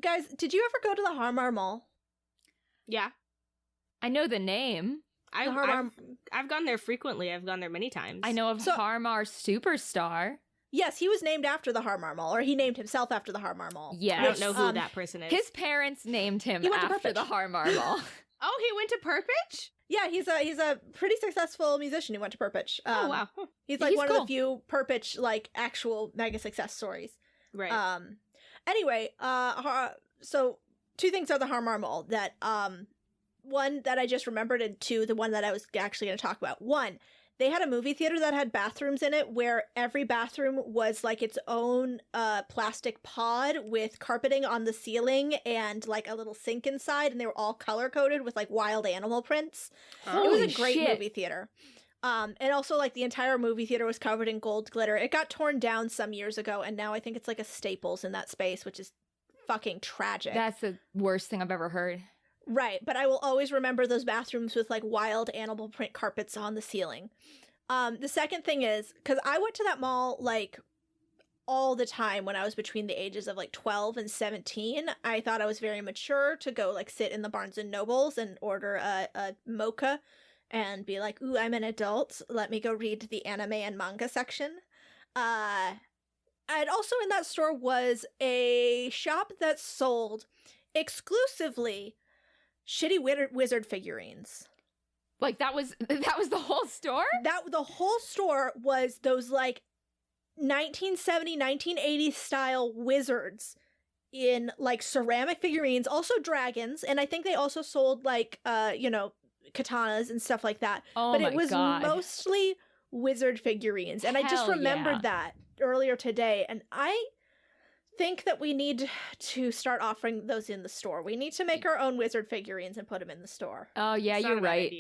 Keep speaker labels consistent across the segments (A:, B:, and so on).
A: guys, did you ever go to the Harmar Mall?
B: Yeah.
C: I know the name.
B: I've gone there frequently. I've gone there many times.
C: I know of Harmar Superstar.
A: Yes, he was named after the Harmar Mall, or he named himself after the Harmar Mall.
C: Yeah.
B: I don't know who that person is.
C: His parents named him after the Harmar Mall.
B: Oh, he went to Perpich?
A: Yeah, he's a pretty successful musician who went to Perpich.
B: Oh, wow.
A: He's like one of the few Perpich, like, actual mega success stories.
B: Right.
A: Anyway, so 2 things are the Harmar Mall that, one that I just remembered, and 2, the one that I was actually going to talk about. 1, they had a movie theater that had bathrooms in it where every bathroom was like its own plastic pod with carpeting on the ceiling and like a little sink inside, and they were all color coded with like wild animal prints. It was a great movie theater. And also like the entire movie theater was covered in gold glitter. It got torn down some years ago, and now I think it's like a Staples in that space, which is fucking tragic.
C: That's the worst thing I've ever heard.
A: Right, but I will always remember those bathrooms with, like, wild animal print carpets on the ceiling. The second thing is, because I went to that mall, like, all the time when I was between the ages of, like, 12 and 17. I thought I was very mature to go, like, sit in the Barnes & Nobles and order a mocha and be like, ooh, I'm an adult. Let me go read the anime and manga section. And also in that store was a shop that sold exclusively shitty wizard figurines.
C: Like that was the whole store?
A: The whole store was those like 1970, 1980s style wizards in like ceramic figurines, also dragons, and I think they also sold like katanas and stuff like that.
C: Oh,
A: but
C: my
A: it was
C: God.
A: mostly wizard figurines, and I just remembered that earlier today, and I think that we need to start offering those in the store. We need to make our own wizard figurines and put them in the store.
C: Oh yeah, you're right.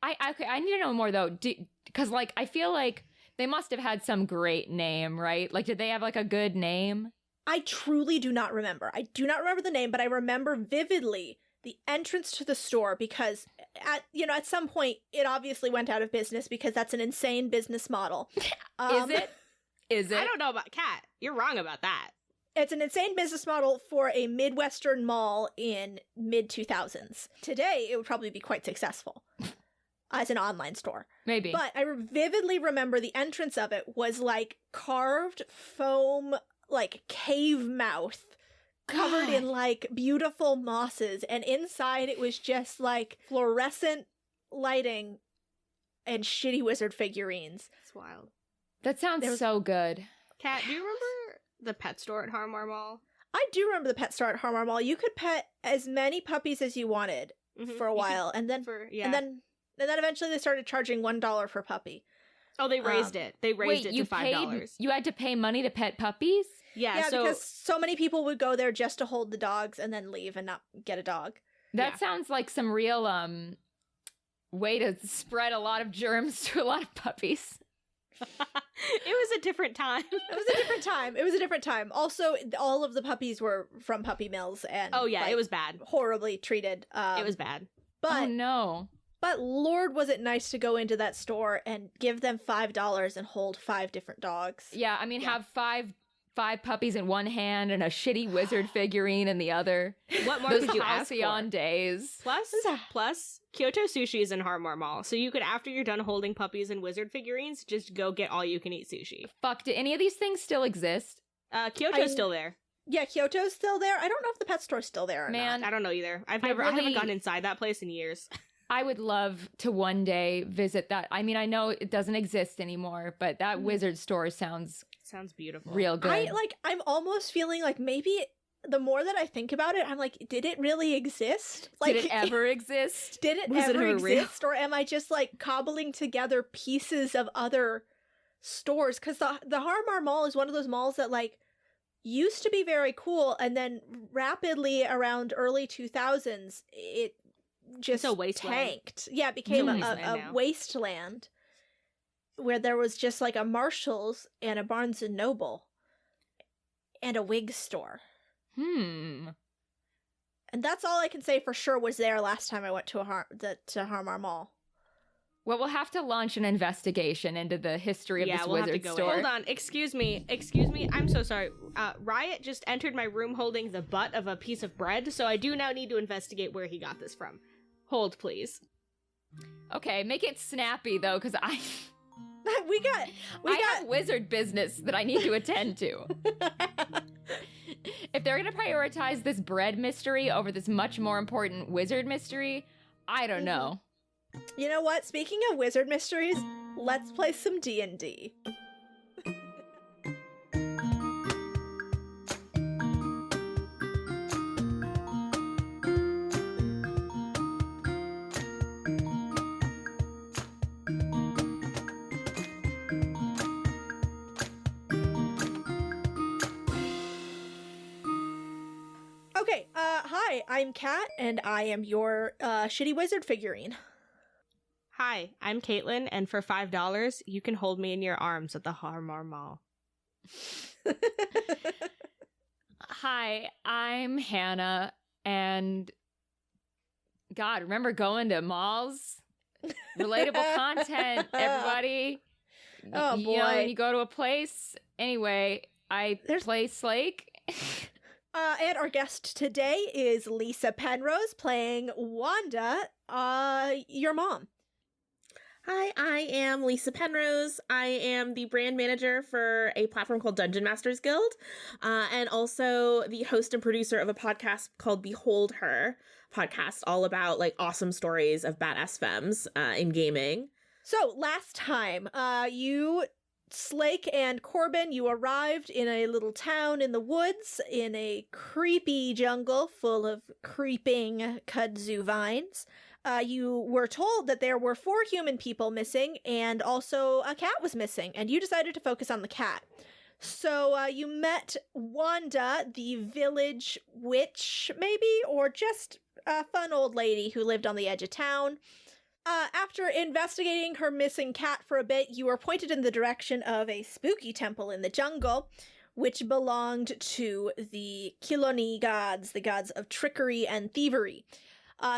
C: I need to know more though, because like I feel like they must have had some great name, right? Like, did they have like a good name?
A: I truly do not remember. I do not remember the name, but I remember vividly the entrance to the store because at some point it obviously went out of business because that's an insane business model.
C: Is it?
B: I don't know about Kat. You're wrong about that.
A: It's an insane business model for a Midwestern mall in mid-2000s. Today, it would probably be quite successful as an online store.
C: Maybe.
A: But I vividly remember the entrance of it was like carved foam, like cave mouth, covered in like beautiful mosses. And inside it was just like fluorescent lighting and shitty wizard figurines.
B: It's wild.
C: That sounds so good.
B: Kat, do you remember the pet store at Harmar Mall?
A: I do remember the pet store at Harmar Mall. You could pet as many puppies as you wanted for a while, and then eventually they started charging $1 per puppy.
B: Oh, they raised it. They raised it to $5.
C: You had to pay money to pet puppies?
A: Yeah, because so many people would go there just to hold the dogs and then leave and not get a dog.
C: That sounds like some real way to spread a lot of germs to a lot of puppies.
B: It was a different time.
A: It was a different time. Also, all of the puppies were from puppy mills, and
B: it was bad.
A: Horribly treated.
B: It was bad.
A: But
C: oh no!
A: But Lord, was it nice to go into that store and give them $5 and hold 5 different dogs.
C: Yeah, I mean, have five puppies in one hand and a shitty wizard figurine in the other.
B: What more
C: Those
B: could you ask
C: halcyon
B: for?
C: Days.
B: Plus, Kyoto Sushi is in Harmar Mall, so you could, after you're done holding puppies and wizard figurines, just go get all-you-can-eat sushi.
C: Fuck, do any of these things still exist?
B: Kyoto's still there.
A: Yeah, Kyoto's still there. I don't know if the pet store's still there or not.
B: I don't know either. I haven't gone inside that place in years.
C: I would love to one day visit that. I mean, I know it doesn't exist anymore, but that wizard store sounds
B: beautiful.
C: Real good.
A: I'm almost feeling like maybe the more that I think about it, I'm like, did it really exist? Like,
C: did it ever exist?
A: Did it ever exist? Or am I just like cobbling together pieces of other stores? Because the Harmar Mall is one of those malls that like used to be very cool, and then rapidly around early 2000s, it just tanked. Yeah, it became a wasteland where there was just like a Marshall's and a Barnes & Noble and a wig store. And that's all I can say for sure was there last time I went to Harmar Mall.
C: Well, we'll have to launch an investigation into the history of this
B: we'll
C: wizard
B: have to go
C: store.
B: Hold on, excuse me, I'm so sorry. Riot just entered my room holding the butt of a piece of bread, so I do now need to investigate where he got this from. Hold, please.
C: Okay, make it snappy though, because I have wizard business that I need to attend to. If they're gonna prioritize this bread mystery over this much more important wizard mystery, I don't know.
A: You know what? Speaking of wizard mysteries, let's play some D&D. Okay, hi, I'm Kat, and I am your shitty wizard figurine.
B: Hi, I'm Caitlin, and for $5, you can hold me in your arms at the Harmar Mall.
C: Hi, I'm Hannah, and God, remember going to malls? Relatable content, everybody.
A: Oh,
C: You
A: boy.
C: know, when you go to a place. Anyway, I play Slake.
A: And our guest today is Lysa Penrose playing Wanda, your mom.
D: Hi, I am Lysa Penrose. I am the brand manager for a platform called Dungeon Masters Guild, and also the host and producer of a podcast called Behold Her, podcast all about like awesome stories of badass femmes in gaming.
A: So last time, you, Slake, and Corbin, you arrived in a little town in the woods in a creepy jungle full of creeping kudzu vines. You were told that there were 4 human people missing and also a cat was missing, and you decided to focus on the cat. So you met Wanda, the village witch, maybe, or just a fun old lady who lived on the edge of town. After investigating her missing cat for a bit, you were pointed in the direction of a spooky temple in the jungle, which belonged to the Killoni gods, the gods of trickery and thievery.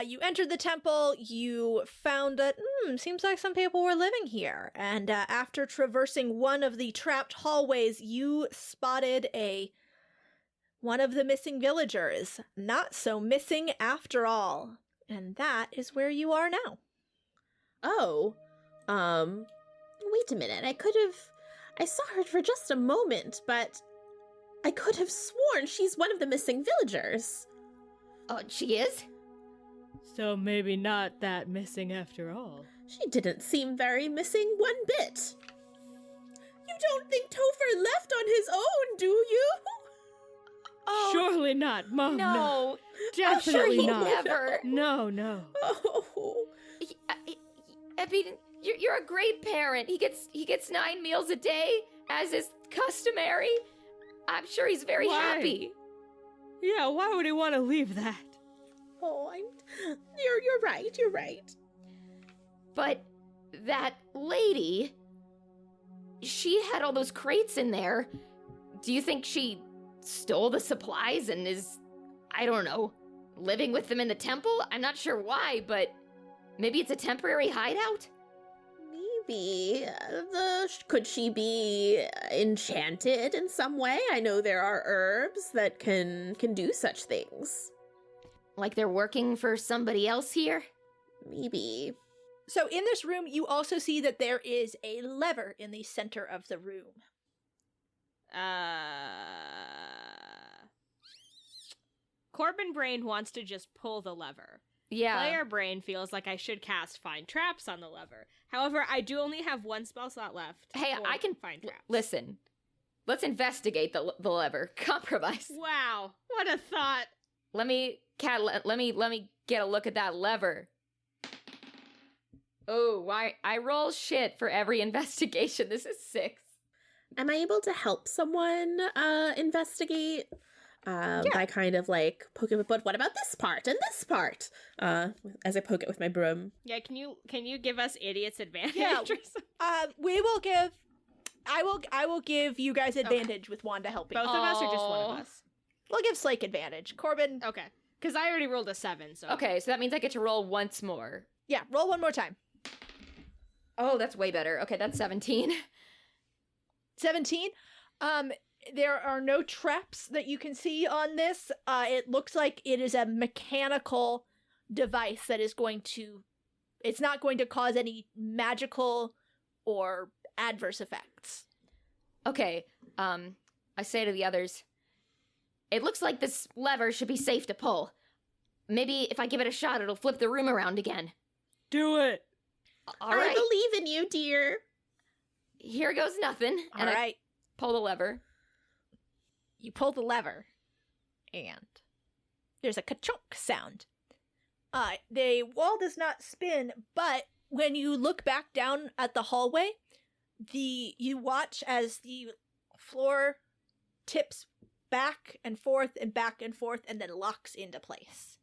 A: You entered the temple, you found that, seems like some people were living here. And after traversing one of the trapped hallways, you spotted one of the missing villagers. Not so missing after all. And that is where you are now.
D: Oh, wait a minute. I saw her for just a moment, but I could have sworn she's one of the missing villagers.
C: Oh, she is?
B: So maybe not that missing after all.
D: She didn't seem very missing one bit. You don't think Topher left on his own, do you?
C: Oh,
B: Surely not, Mom.
C: no.
B: Definitely
C: I'm sure he
B: not.
C: never.
B: No.
D: Oh.
C: I mean, you're a great parent. He gets 9 meals a day, as is customary. I'm sure he's very
B: Why?
C: happy.
B: Yeah, why would he want to leave that?
D: Oh, you're right. You're right.
C: But that lady, she had all those crates in there. Do you think she stole the supplies and is, I don't know, living with them in the temple? I'm not sure why, but maybe it's a temporary hideout?
D: Maybe. Could she be enchanted in some way? I know there are herbs that can do such things.
C: Like they're working for somebody else here?
D: Maybe.
A: So in this room, you also see that there is a lever in the center of the room.
B: Corbin Brain wants to just pull the lever.
C: Yeah.
B: Player Brain feels like I should cast Find Traps on the lever. However, I do only have 1 spell slot left.
C: Hey,
B: for
C: I can
B: Find Traps.
C: Listen. Let's investigate the lever. Compromise.
B: Wow, what a thought.
C: Let me get a look at that lever. Oh, I roll shit for every investigation. This is 6.
D: Am I able to help someone investigate? By kind of like poking it, but what about this part and this part? As I poke it with my broom.
B: Yeah, can you give us idiots advantage?
A: Yeah.
B: or something?
A: I will give you guys advantage with Wanda helping.
B: Both of us or just one of us?
A: We'll give Slake advantage. Corbin.
B: Okay. Because I already rolled a 7, so.
C: Okay, so that means I get to roll once more.
A: Yeah, roll one more time.
C: Oh, that's way better. Okay, that's 17.
A: 17. There are no traps that you can see on this. It looks like it is a mechanical device that is going to... It's not going to cause any magical or adverse effects.
C: Okay, I say to the others, it looks like this lever should be safe to pull. Maybe if I give it a shot, it'll flip the room around again.
B: Do it.
C: All right.
D: I believe in you, dear.
C: Here goes nothing.
A: All right.
C: I pull the lever.
A: You pull the lever, and there's a ka-chunk sound. The wall does not spin, but when you look back down at the hallway, you watch as the floor tips back and forth, and then locks into place.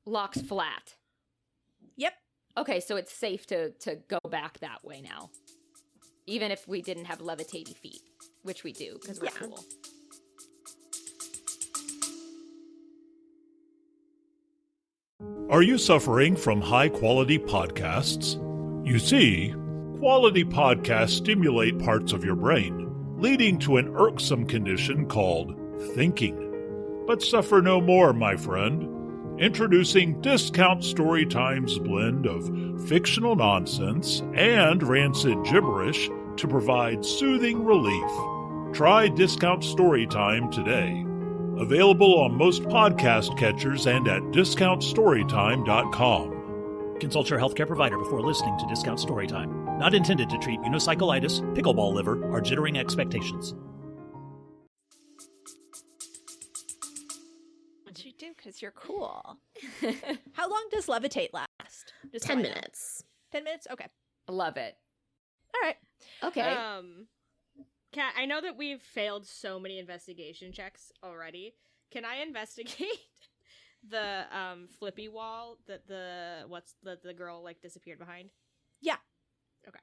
C: Locks flat.
A: Yep.
C: Okay, so it's safe to go back that way now. Even if we didn't have levitating feet, which we do, because we're cool.
E: Are you suffering from high-quality podcasts? You see, quality podcasts stimulate parts of your brain, leading to an irksome condition called thinking. But suffer no more, my friend. Introducing Discount Storytime's blend of fictional nonsense and rancid gibberish to provide soothing relief. Try Discount Storytime today. Available on most podcast catchers and at discountstorytime.com.
F: Consult your healthcare provider before listening to Discount Storytime. Not intended to treat unicyclitis, pickleball liver, or jittering expectations.
A: What you do, because you're cool. How long does levitate last? Just
D: 10
A: so I know.
D: minutes.
A: 10 minutes? Okay.
C: Love it.
A: All right.
C: Okay.
B: Kat, I know that we've failed so many investigation checks already. Can I investigate the flippy wall that the girl like disappeared behind?
A: Yeah.
B: Okay.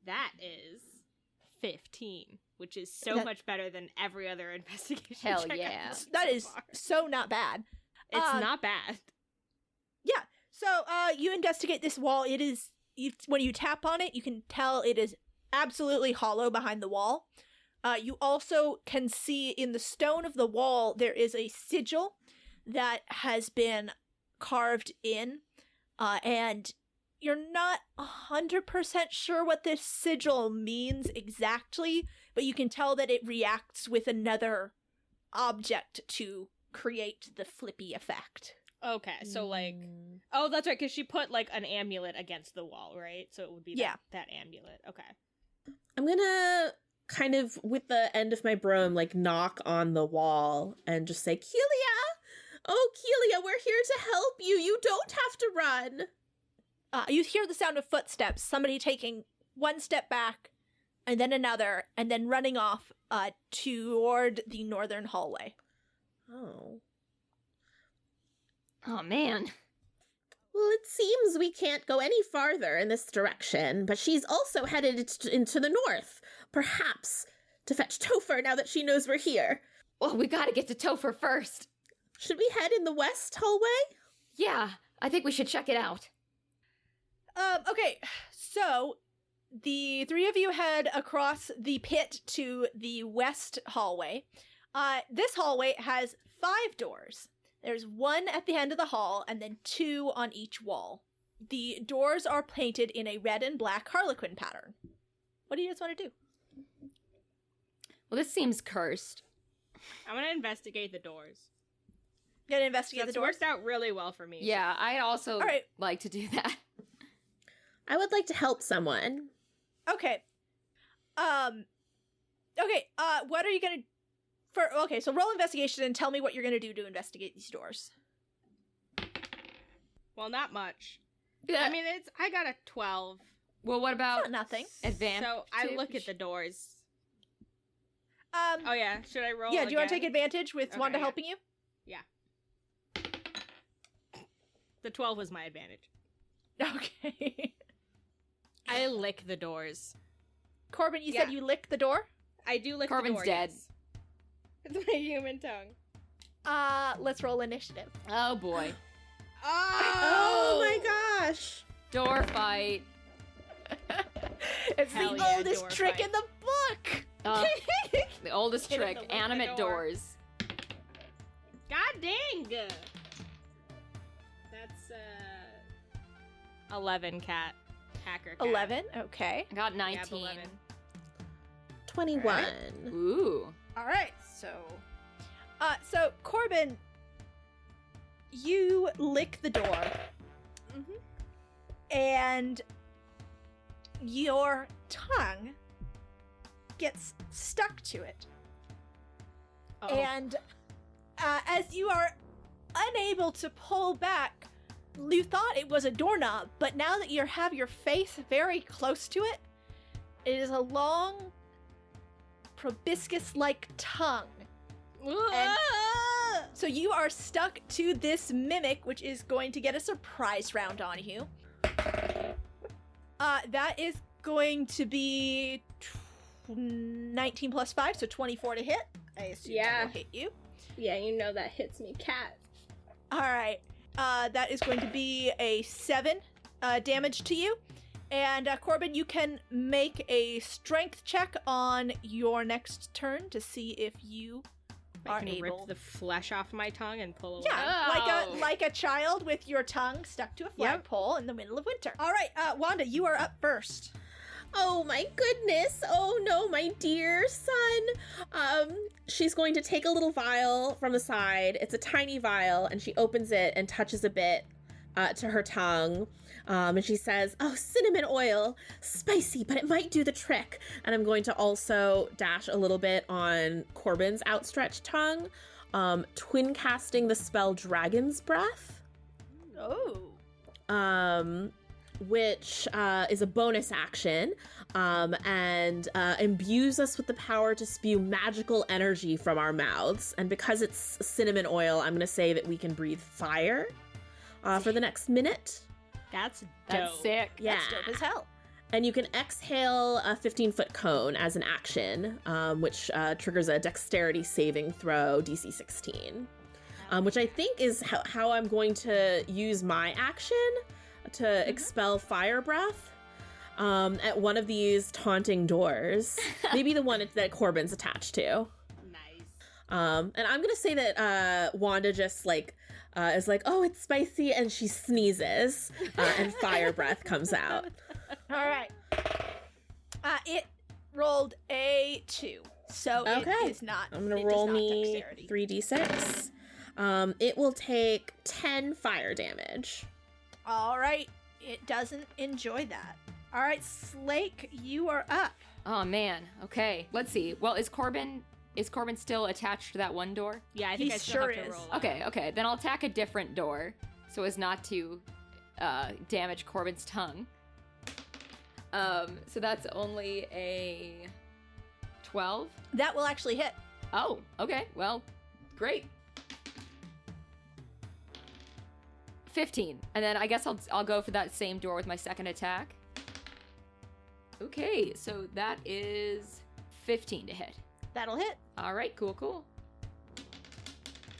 B: That is 15, which is so much better than every other investigation
C: Hell
B: check
C: yeah.
B: I've done
A: That
B: so
A: is
B: far.
A: so not bad.
B: It's not bad.
A: Yeah. So, you investigate this wall. It is, when you tap on it, you can tell it is absolutely hollow behind the wall. You also can see in the stone of the wall, there is a sigil that has been carved in, and you're not 100% sure what this sigil means exactly, but you can tell that it reacts with another object to create the flippy effect.
B: Okay, so like, oh, that's right, because she put like an amulet against the wall, right? So it would be that amulet. Okay.
D: I'm gonna kind of, with the end of my broom, like knock on the wall and just say, Keelia! Oh, Keelia, we're here to help you. You don't have to run.
A: You hear the sound of footsteps, somebody taking one step back, and then another, and then running off toward the northern hallway.
D: Oh.
C: Oh, man.
D: Well, it seems we can't go any farther in this direction, but she's also headed into the north, perhaps to fetch Topher now that she knows we're here.
C: Well, we gotta get to Topher first.
D: Should we head in the west hallway?
C: Yeah, I think we should check it out.
A: Okay, so the three of you head across the pit to the west hallway. This hallway has 5 doors. There's one at the end of the hall, and then 2 on each wall. The doors are painted in a red and black harlequin pattern. What do you guys want to do?
C: Well, this seems cursed.
B: I'm gonna investigate the doors.
A: You gonna investigate
B: That's
A: the doors?
B: worked out really well for me.
C: Yeah, I'd also
A: All right.
C: like to do that.
D: I would like to help someone.
A: Okay. Okay, what are you gonna... Okay, so roll investigation and tell me what you're gonna do to investigate these doors.
B: Well, not much.
C: Yeah.
B: I mean, I got a 12.
C: Well, what about
A: Not nothing.
C: advance?
B: So I look at the doors.
A: Um,
B: Oh yeah, should I roll?
A: yeah, do you want to
B: again?
A: take advantage with
B: Okay,
A: Wanda
B: yeah.
A: helping you?
B: The 12 was my advantage.
A: Okay.
B: I lick the doors.
A: Corbin, you
B: Yeah.
A: said you lick the door?
B: I do lick
C: Corbin's
B: the door.
C: dead.
B: Yes. It's my human tongue.
A: Let's roll initiative.
C: Oh boy.
D: Oh my gosh.
C: Door fight.
A: It's
B: Hell
A: the
B: yeah,
A: oldest
B: door
A: trick
B: fight.
A: in the book.
C: The oldest
B: Hit
C: trick,
B: the lid of the
C: animate
B: door.
C: doors.
B: God dang! That's 11, cat. Hacker cat.
A: 11. Okay.
C: I got
B: Yeah,
C: 19.
B: 11.
D: 21.
C: Ooh.
A: All right. So Corbin, you lick the door, and your tongue gets stuck to it.
B: Oh.
A: And as you are unable to pull back, you thought it was a doorknob, but now that you have your face very close to it, it is a long, proboscis-like tongue. And so you are stuck to this mimic, which is going to get a surprise round on you. That is going to be 19 plus 5, so 24 to hit. I assume that will hit you.
D: Yeah, you know that hits me, cat.
A: All right. That is going to be a 7 damage to you. And Corbin, you can make a strength check on your next turn to see if you
B: I
A: are
B: can
A: able.
B: rip the flesh off my tongue and pull away.
A: Yeah,
C: Oh.
A: like a child with your tongue stuck to a flagpole in the middle of winter. All right, Wanda, you are up first.
D: Oh my goodness. Oh no, my dear son. She's going to take a little vial from the side. It's a tiny vial, and she opens it and touches a bit to her tongue. And she says, "Oh, cinnamon oil. Spicy, but it might do the trick." And I'm going to also dash a little bit on Corbin's outstretched tongue, twin casting the spell Dragon's Breath.
A: Oh.
D: Which is a bonus action, and imbues us with the power to spew magical energy from our mouths. And because it's cinnamon oil, I'm going to say that we can breathe fire for the next minute.
B: That's dope.
C: That's sick.
D: Yeah.
A: That's dope as hell.
D: And you can exhale a 15-foot cone as an action, which triggers a dexterity saving throw, DC 16. Which I think is how I'm going to use my action to expel fire breath at one of these taunting doors. Maybe the one that Corbin's attached to.
B: Nice.
D: And I'm gonna say that Wanda just is like, "Oh, it's spicy," and she sneezes, and fire breath comes out.
A: All right. It rolled a 2, so
D: Okay.
A: it is not.
D: I'm gonna
A: it does
D: roll
A: not
D: me
A: dexterity.
D: 3d6. It will take 10 fire damage.
A: All right. It doesn't enjoy that. All right, Slake, you are up.
C: Oh man. Okay. Let's see. Well, is Corbin still attached to that one door?
B: Yeah, I think
A: He
B: I still
A: sure
B: have to
A: is.
B: roll.
C: Okay. Then I'll attack a different door so as not to damage Corbin's tongue. So that's only a 12.
A: That will actually hit.
C: Oh, okay. Well, great. 15. And then I guess I'll go for that same door with my second attack. Okay, so that is 15 to hit.
A: That'll hit.
C: All right, cool.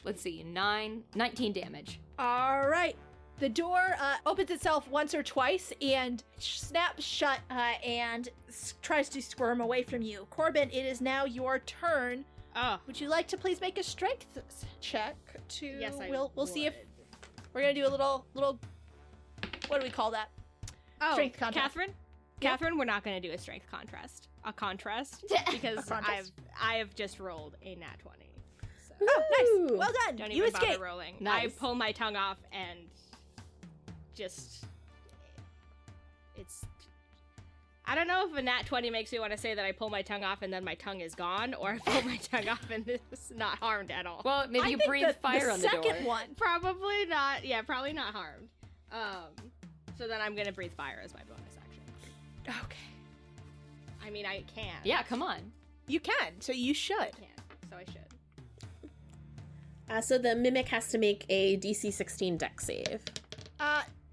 C: Let's see, 19 damage.
A: All right. The door opens itself once or twice and snaps shut and tries to squirm away from you. Corbin, it is now your turn.
B: Oh,
A: Would you like to please make a strength check to?
B: yes, I
A: We'll see if
B: would.
A: we're gonna do a little. What do we call that?
B: Oh,
A: Strength contrast.
B: Catherine, we're not going to do a strength contrast. A contrast because
A: A contrast.
B: I have just rolled a nat 20. So
A: Oh, nice.
D: Ooh.
A: Well done.
B: don't
A: You
B: even bother
A: escape.
B: rolling.
C: Nice.
B: I pull my tongue off and just it's. I don't know if a nat 20 makes me want to say that I pull my tongue off and then my tongue is gone, or I pull my tongue off and it's not harmed at all.
C: Well, maybe
A: I
C: you
A: think
C: breathe fire on the door.
A: second one.
B: Probably not. Yeah, probably not harmed. So then I'm gonna breathe fire as my bonus action.
A: Okay.
B: I mean, I can.
C: Yeah, come on.
A: You can, so you should.
B: I can. So I should.
D: So the mimic has to make a DC 16 dex save.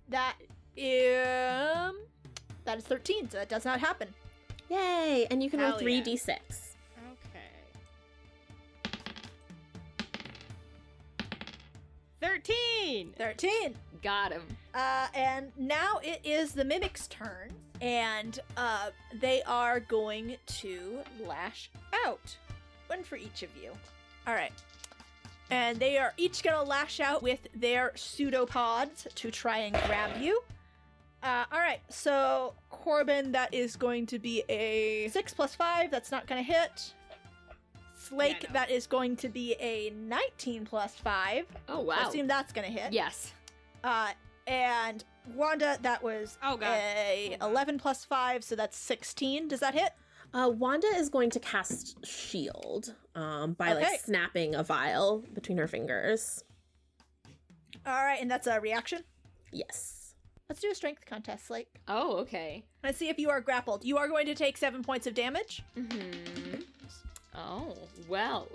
A: That is 13, so that does not happen.
D: Yay! And you can roll
B: Hell yeah.
D: 3d6.
B: Okay. 13.
A: 13.
C: Got him.
A: And now it is the Mimic's turn, and they are going to lash out. One for each of you. All right. And they are each going to lash out with their pseudopods to try and grab you. All right, so Corbin, that is going to be a 6 + 5. That's not going to hit. Slake, that is going to be a 19 + 5.
C: Oh, wow.
A: So I assume that's going to hit.
C: Yes.
A: And Wanda, that was a 11 + 5, so that's 16. Does that hit?
D: Wanda is going to cast Shield by like snapping a vial between her fingers.
A: All right, and that's a reaction?
D: Yes.
A: Let's do a strength contest, Slake.
C: Oh, okay.
A: Let's see if you are grappled. You are going to take 7 points of damage.
C: Mm-hmm. Oh, well.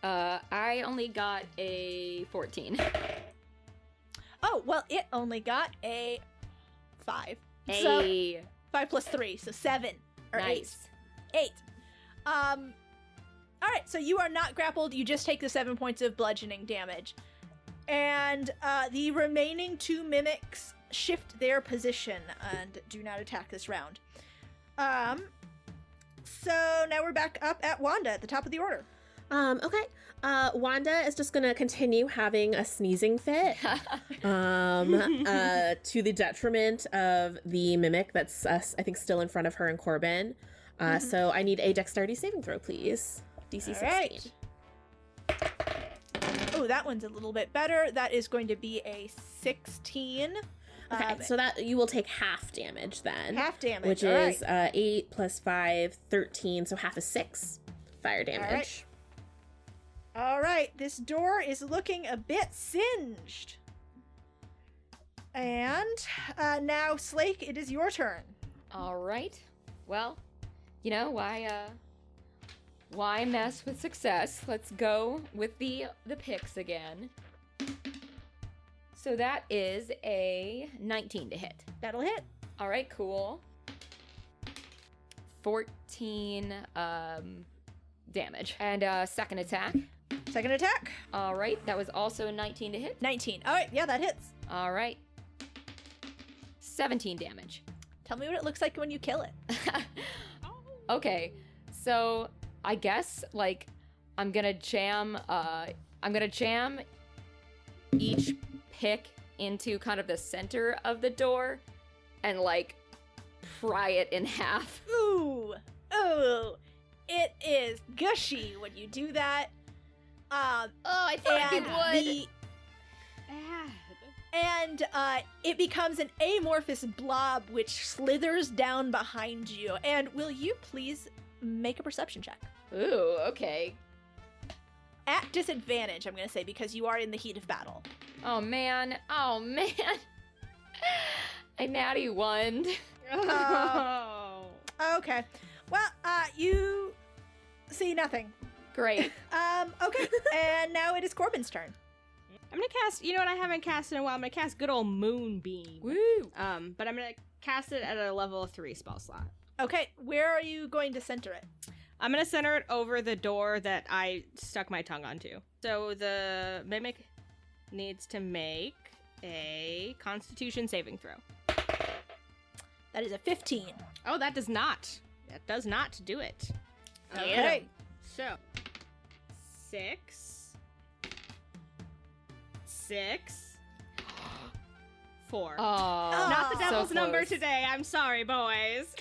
C: I only got a 14.
A: Oh, well, it only got a 5.
C: Hey.
A: So 5 + 3, so 7 or
C: Nice.
A: 8. All right, so you are not grappled. You just take the 7 points of bludgeoning damage. And the remaining 2 mimics shift their position and do not attack this round. So now we're back up at Wanda at the top of the order.
D: Okay. Wanda is just gonna continue having a sneezing fit. To the detriment of the mimic that's I think still in front of her and Corbin. So I need a dexterity saving throw, please. DC 16.
A: Right. Oh, that one's a little bit better. That is going to be a 16.
D: Okay, so that you will take half damage then.
A: Half damage,
D: which
A: all
D: is
A: right.
D: 8 + 5, 13, so half is 6 fire damage.
A: All right, this door is looking a bit singed. And now, Slake, it is your turn.
C: All right. Well, you know, why mess with success? Let's go with the picks again. So that is a 19 to hit.
A: That'll hit.
C: All right, cool. 14 damage. And second attack.
A: Second attack.
C: All right, that was also 19 to hit.
A: 19. All right, yeah, that hits.
C: All right. 17 damage.
A: Tell me what it looks like when you kill it.
C: Okay, so I guess like I'm gonna jam each pick into kind of the center of the door and like pry it in half.
A: Ooh, it is gushy when you do that.
C: I thought it would.
A: And it becomes an amorphous blob which slithers down behind you. And will you please make a perception check?
C: Ooh, okay.
A: At disadvantage, I'm going to say, because you are in the heat of battle.
C: Oh man. I natty one.
A: Okay. Well, you see nothing.
C: Great.
A: Okay. And now it is Corbin's turn.
B: I'm gonna cast, you know what I haven't cast in a while, I'm gonna cast good old Moonbeam.
C: Woo.
B: But I'm gonna cast it at a level 3 spell slot.
A: Okay, where are you going to center it?
B: I'm gonna center it over the door that I stuck my tongue onto. So the mimic needs to make a Constitution saving throw.
A: That is a 15.
B: Oh, that does not do it.
A: Okay.
B: So 6, 4.
C: Oh,
B: Not the devil's
C: so
B: number
C: close.
B: today. I'm sorry, boys.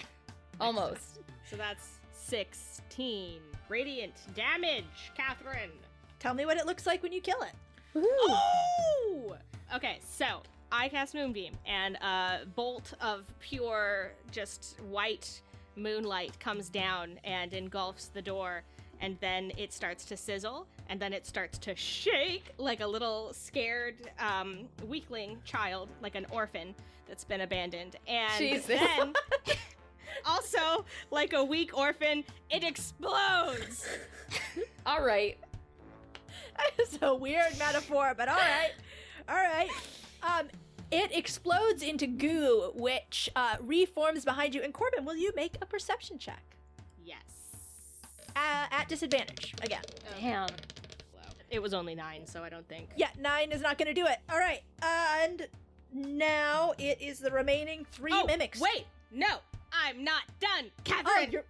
C: Almost.
B: So that's 16 radiant damage, Catherine.
A: Tell me what it looks like when you kill it.
B: Oh! Okay, so I cast Moonbeam, and a bolt of pure, just white moonlight comes down and engulfs the door, and then it starts to sizzle, and then it starts to shake like a little scared weakling child, like an orphan that's been abandoned. And
C: Jesus.
B: then, also, like a weak orphan, it explodes!
C: All right.
A: It's a weird metaphor, but all right. All right. It explodes into goo, which reforms behind you. And Corbin, will you make a perception check?
B: Yes.
A: At disadvantage, again.
C: Damn.
B: It was only 9, so I don't think.
A: Yeah, 9 is not going to do it. All right. And now it is the remaining 3 mimics.
B: Wait, no, I'm not done,
A: Oh,
B: Catherine.
A: you're...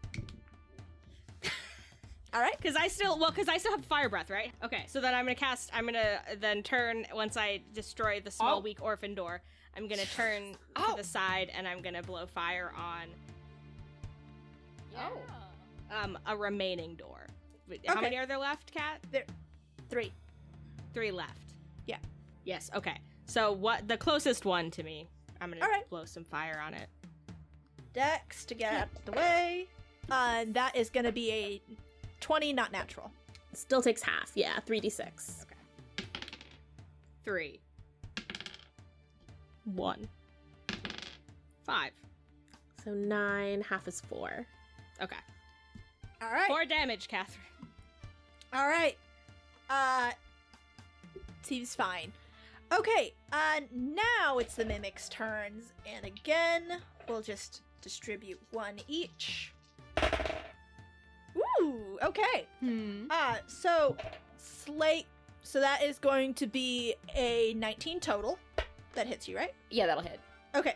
A: All right.
B: Because I still have fire breath, right? Okay, so then I'm gonna then turn, once I destroy the small weak orphan door, I'm gonna turn to the side and I'm gonna blow fire on a remaining door. How many are there left, Kat?
A: There, 3.
B: 3 left.
A: Yeah.
B: Yes, okay. So what the closest one to me, I'm gonna blow some fire on it.
A: Dex to get out of the way. And that is gonna be a 20, not natural.
D: Still takes half. Yeah, 3d6.
B: Okay. 3. 1. 5.
D: So 9, half is 4.
B: Okay.
A: All right.
B: 4 damage, Catherine.
A: All right. Seems fine. Okay, now it's the mimics' turns, and again, we'll just distribute 1 each. Ooh, okay. So that is going to be a 19 total. That hits you, right?
C: Yeah, that'll hit.
A: Okay.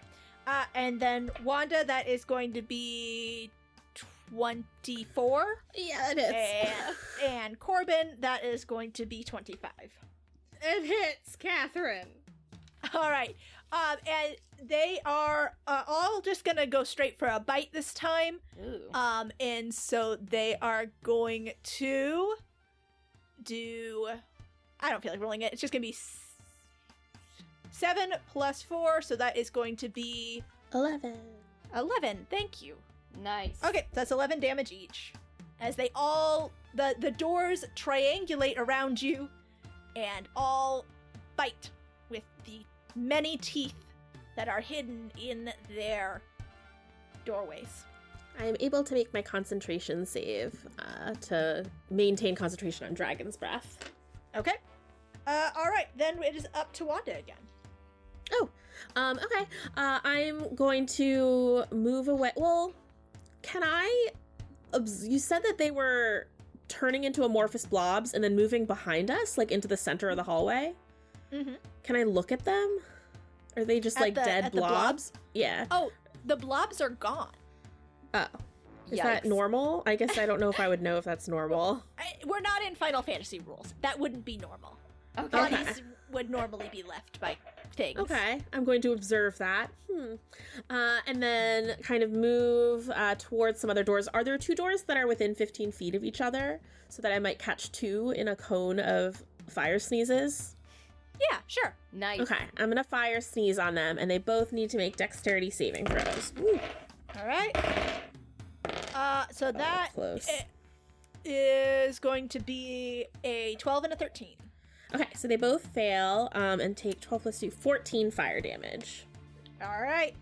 A: And then Wanda, that is going to be 24.
D: Yeah, it is.
A: And Corbin, that is going to be 25.
B: It hits, Catherine.
A: All right. And they are all just gonna go straight for a bite this time.
C: Ooh.
A: And so they are going to do. I don't feel like rolling it. It's just gonna be 7 plus 4, so that is going to be
D: 11.
A: 11. Thank you.
C: Nice.
A: Okay, so that's 11 damage each. As they all the doors triangulate around you, and all bite with the many teeth that are hidden in their doorways.
D: I am able to make my concentration save to maintain concentration on Dragon's Breath.
A: Okay. All right, then it is up to Wanda again.
D: Okay. I'm going to move away. Well, can I... You said that they were turning into amorphous blobs and then moving behind us, like into the center of the hallway.
A: Mm-hmm.
D: Can I look at them? Are they just like dead blobs? Yeah.
A: Oh, the blobs are gone.
D: Oh. Is that normal? I guess I don't know if I would know if that's normal.
A: We're not in Final Fantasy rules. That wouldn't be normal.
C: Okay.
A: Bodies would normally be left by things.
D: Okay, I'm going to observe that. And then kind of move towards some other doors. Are there 2 doors that are within 15 feet of each other so that I might catch 2 in a cone of fire sneezes?
A: Yeah, sure.
C: Nice.
D: Okay, I'm gonna fire sneeze on them, and they both need to make dexterity saving throws. Woo.
A: All right. So that
D: Close.
A: is going to be a 12 and a 13.
D: Okay, so they both fail and take 12 plus 2, 14 fire damage.
A: All right.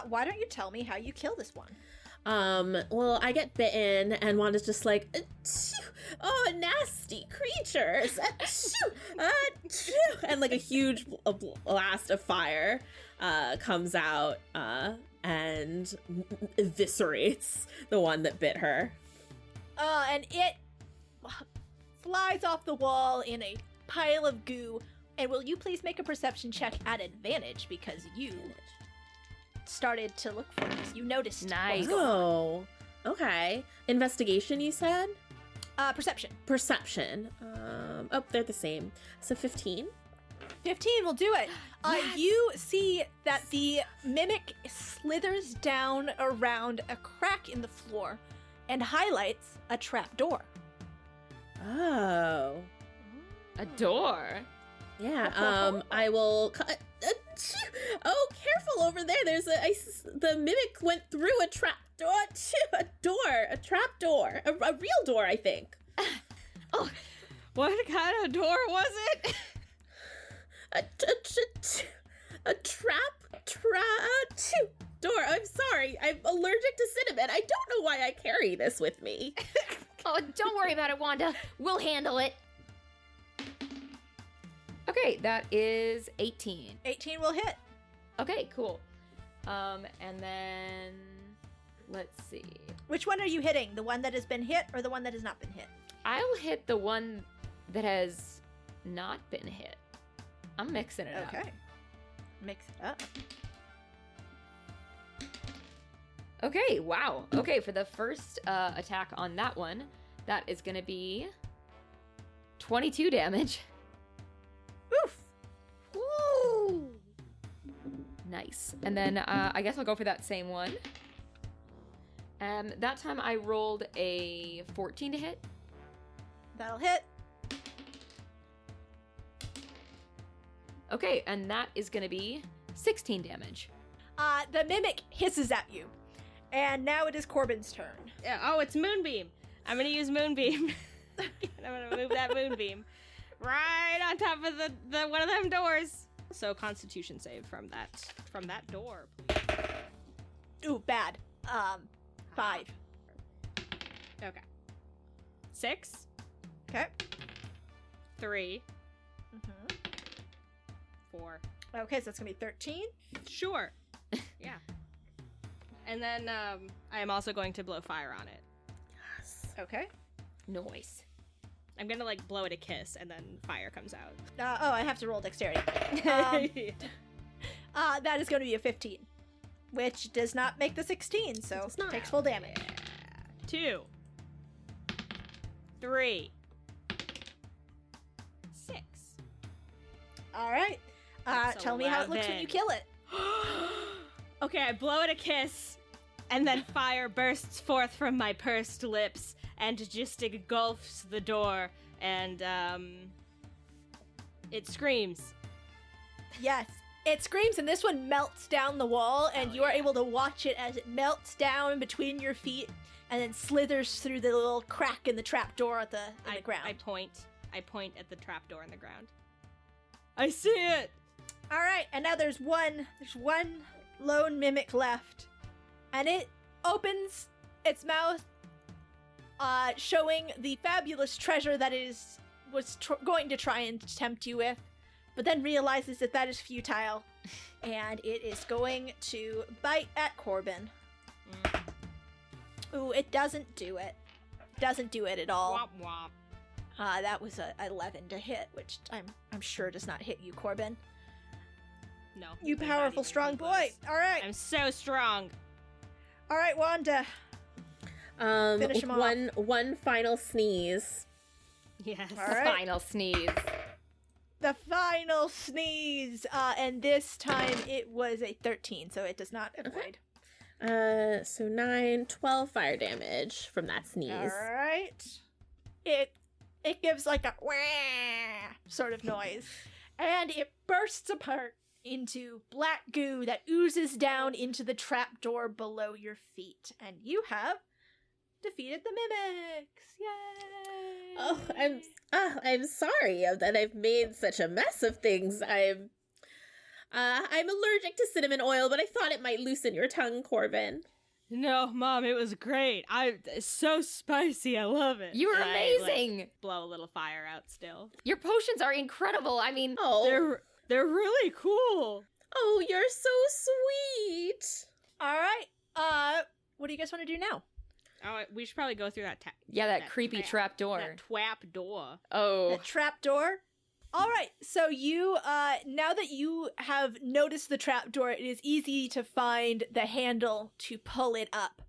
A: Why don't you tell me how you kill this one?
D: Well, I get bitten, and Wanda's just like, "Achoo! Oh, nasty creatures!" Achoo! Achoo! And like a huge blast of fire comes out and eviscerates the one that bit her.
A: And it flies off the wall in a pile of goo. And will you please make a perception check at advantage, because you started to look for this. You noticed.
C: Nice.
D: Oh, okay. Investigation, you said?
A: Perception.
D: Perception. They're the same. So 15.
A: 15 will do it.
C: Yes.
A: You see that the mimic slithers down around a crack in the floor and highlights a trap door.
D: Oh.
C: A door.
D: Yeah. I will. Oh, careful over there. There's the mimic went through a trap door. A trap door. A real door, I think.
C: Oh,
B: What kind of door was it?
D: A trap door. I'm sorry. I'm allergic to cinnamon. I don't know why I carry this with me.
C: oh, don't worry about it, Wanda. We'll handle it. Okay, that is 18.
A: 18 will hit.
C: Okay, cool. And then let's see.
A: Which one are you hitting? The one that has been hit or the one that has not been hit?
C: I'll hit the one that has not been hit. I'm mixing it up.
A: Okay. mix it up.
C: Okay, wow. Okay, for the first attack on that one, that is going to be 22 damage.
A: Oof.
C: Woo! Nice. And then I guess I'll go for that same one. That time I rolled a 14 to hit.
A: That'll hit.
C: Okay, and that is going to be 16 damage.
A: The mimic hisses at you. And now it is Corbin's turn.
B: Yeah, oh, it's Moonbeam. I'm gonna use Moonbeam. I'm gonna move that Moonbeam right on top of the one of them doors. So Constitution save from that door, please.
A: Ooh, bad. 5.
B: Okay. 6.
A: Okay.
B: 3.
A: Mm-hmm.
B: 4.
A: Okay, so it's gonna be 13.
B: Sure. Yeah. And then I am also going to blow fire on it.
D: Yes.
A: Okay.
C: Nice.
B: I'm gonna like blow it a kiss, and then fire comes out.
A: Oh, I have to roll dexterity. That is going to be a 15, which does not make the 16, so
D: Does not.
A: takes full damage.
B: 2. 3. 6.
A: All right.
B: That's
A: Tell me how it looks when you
B: 11.
A: kill it.
B: Okay, I blow it a kiss, and then fire bursts forth from my pursed lips and just engulfs the door, and it screams.
A: Yes. It screams, and this one melts down the wall, and
B: Hell
A: you are
B: yeah.
A: able to watch it as it melts down between your feet and then slithers through the little crack in the trapdoor in the ground.
B: I point at the trapdoor in the ground. I see it!
A: All right, and now there's one lone mimic left, and it opens its mouth, showing the fabulous treasure that it was going to try and tempt you with, but then realizes that is futile, and it is going to bite at Corbin. Ooh, it doesn't do it. Doesn't do it at all.
B: Womp womp.
A: That was a 11 to hit, which I'm sure does not hit you, Corbin.
B: No.
A: You
B: not
A: powerful,
B: even
A: strong
B: close.
A: boy. All right.
B: I'm so strong.
A: All right, Wanda. Finish him off.
D: One final sneeze.
B: Yes.
A: All
C: The
A: right.
C: final sneeze.
A: The final sneeze, and this time it was a 13, so it does not avoid.
D: So 9, 12 fire damage from that sneeze.
A: All right. It gives like a wah sort of noise, and it bursts apart into black goo that oozes down into the trapdoor below your feet, and you have defeated the mimics. Yay!
D: Oh, I'm sorry that I've made such a mess of things. I'm allergic to cinnamon oil, but I thought it might loosen your tongue, Corbin.
B: No, Mom, it was great. It's so spicy. I love it.
C: You were
B: And I,
C: amazing.
B: blow a little fire out still.
C: Your potions are incredible. I mean,
D: Oh,
B: They're really cool.
D: oh, you're so sweet.
A: All right. What do you guys want to do now?
B: Oh, we should probably go through that.
C: yeah, that creepy trap door.
B: That twap door.
C: Oh,
A: The trapdoor. All right. So you, now that you have noticed the trapdoor, it is easy to find the handle to pull it up.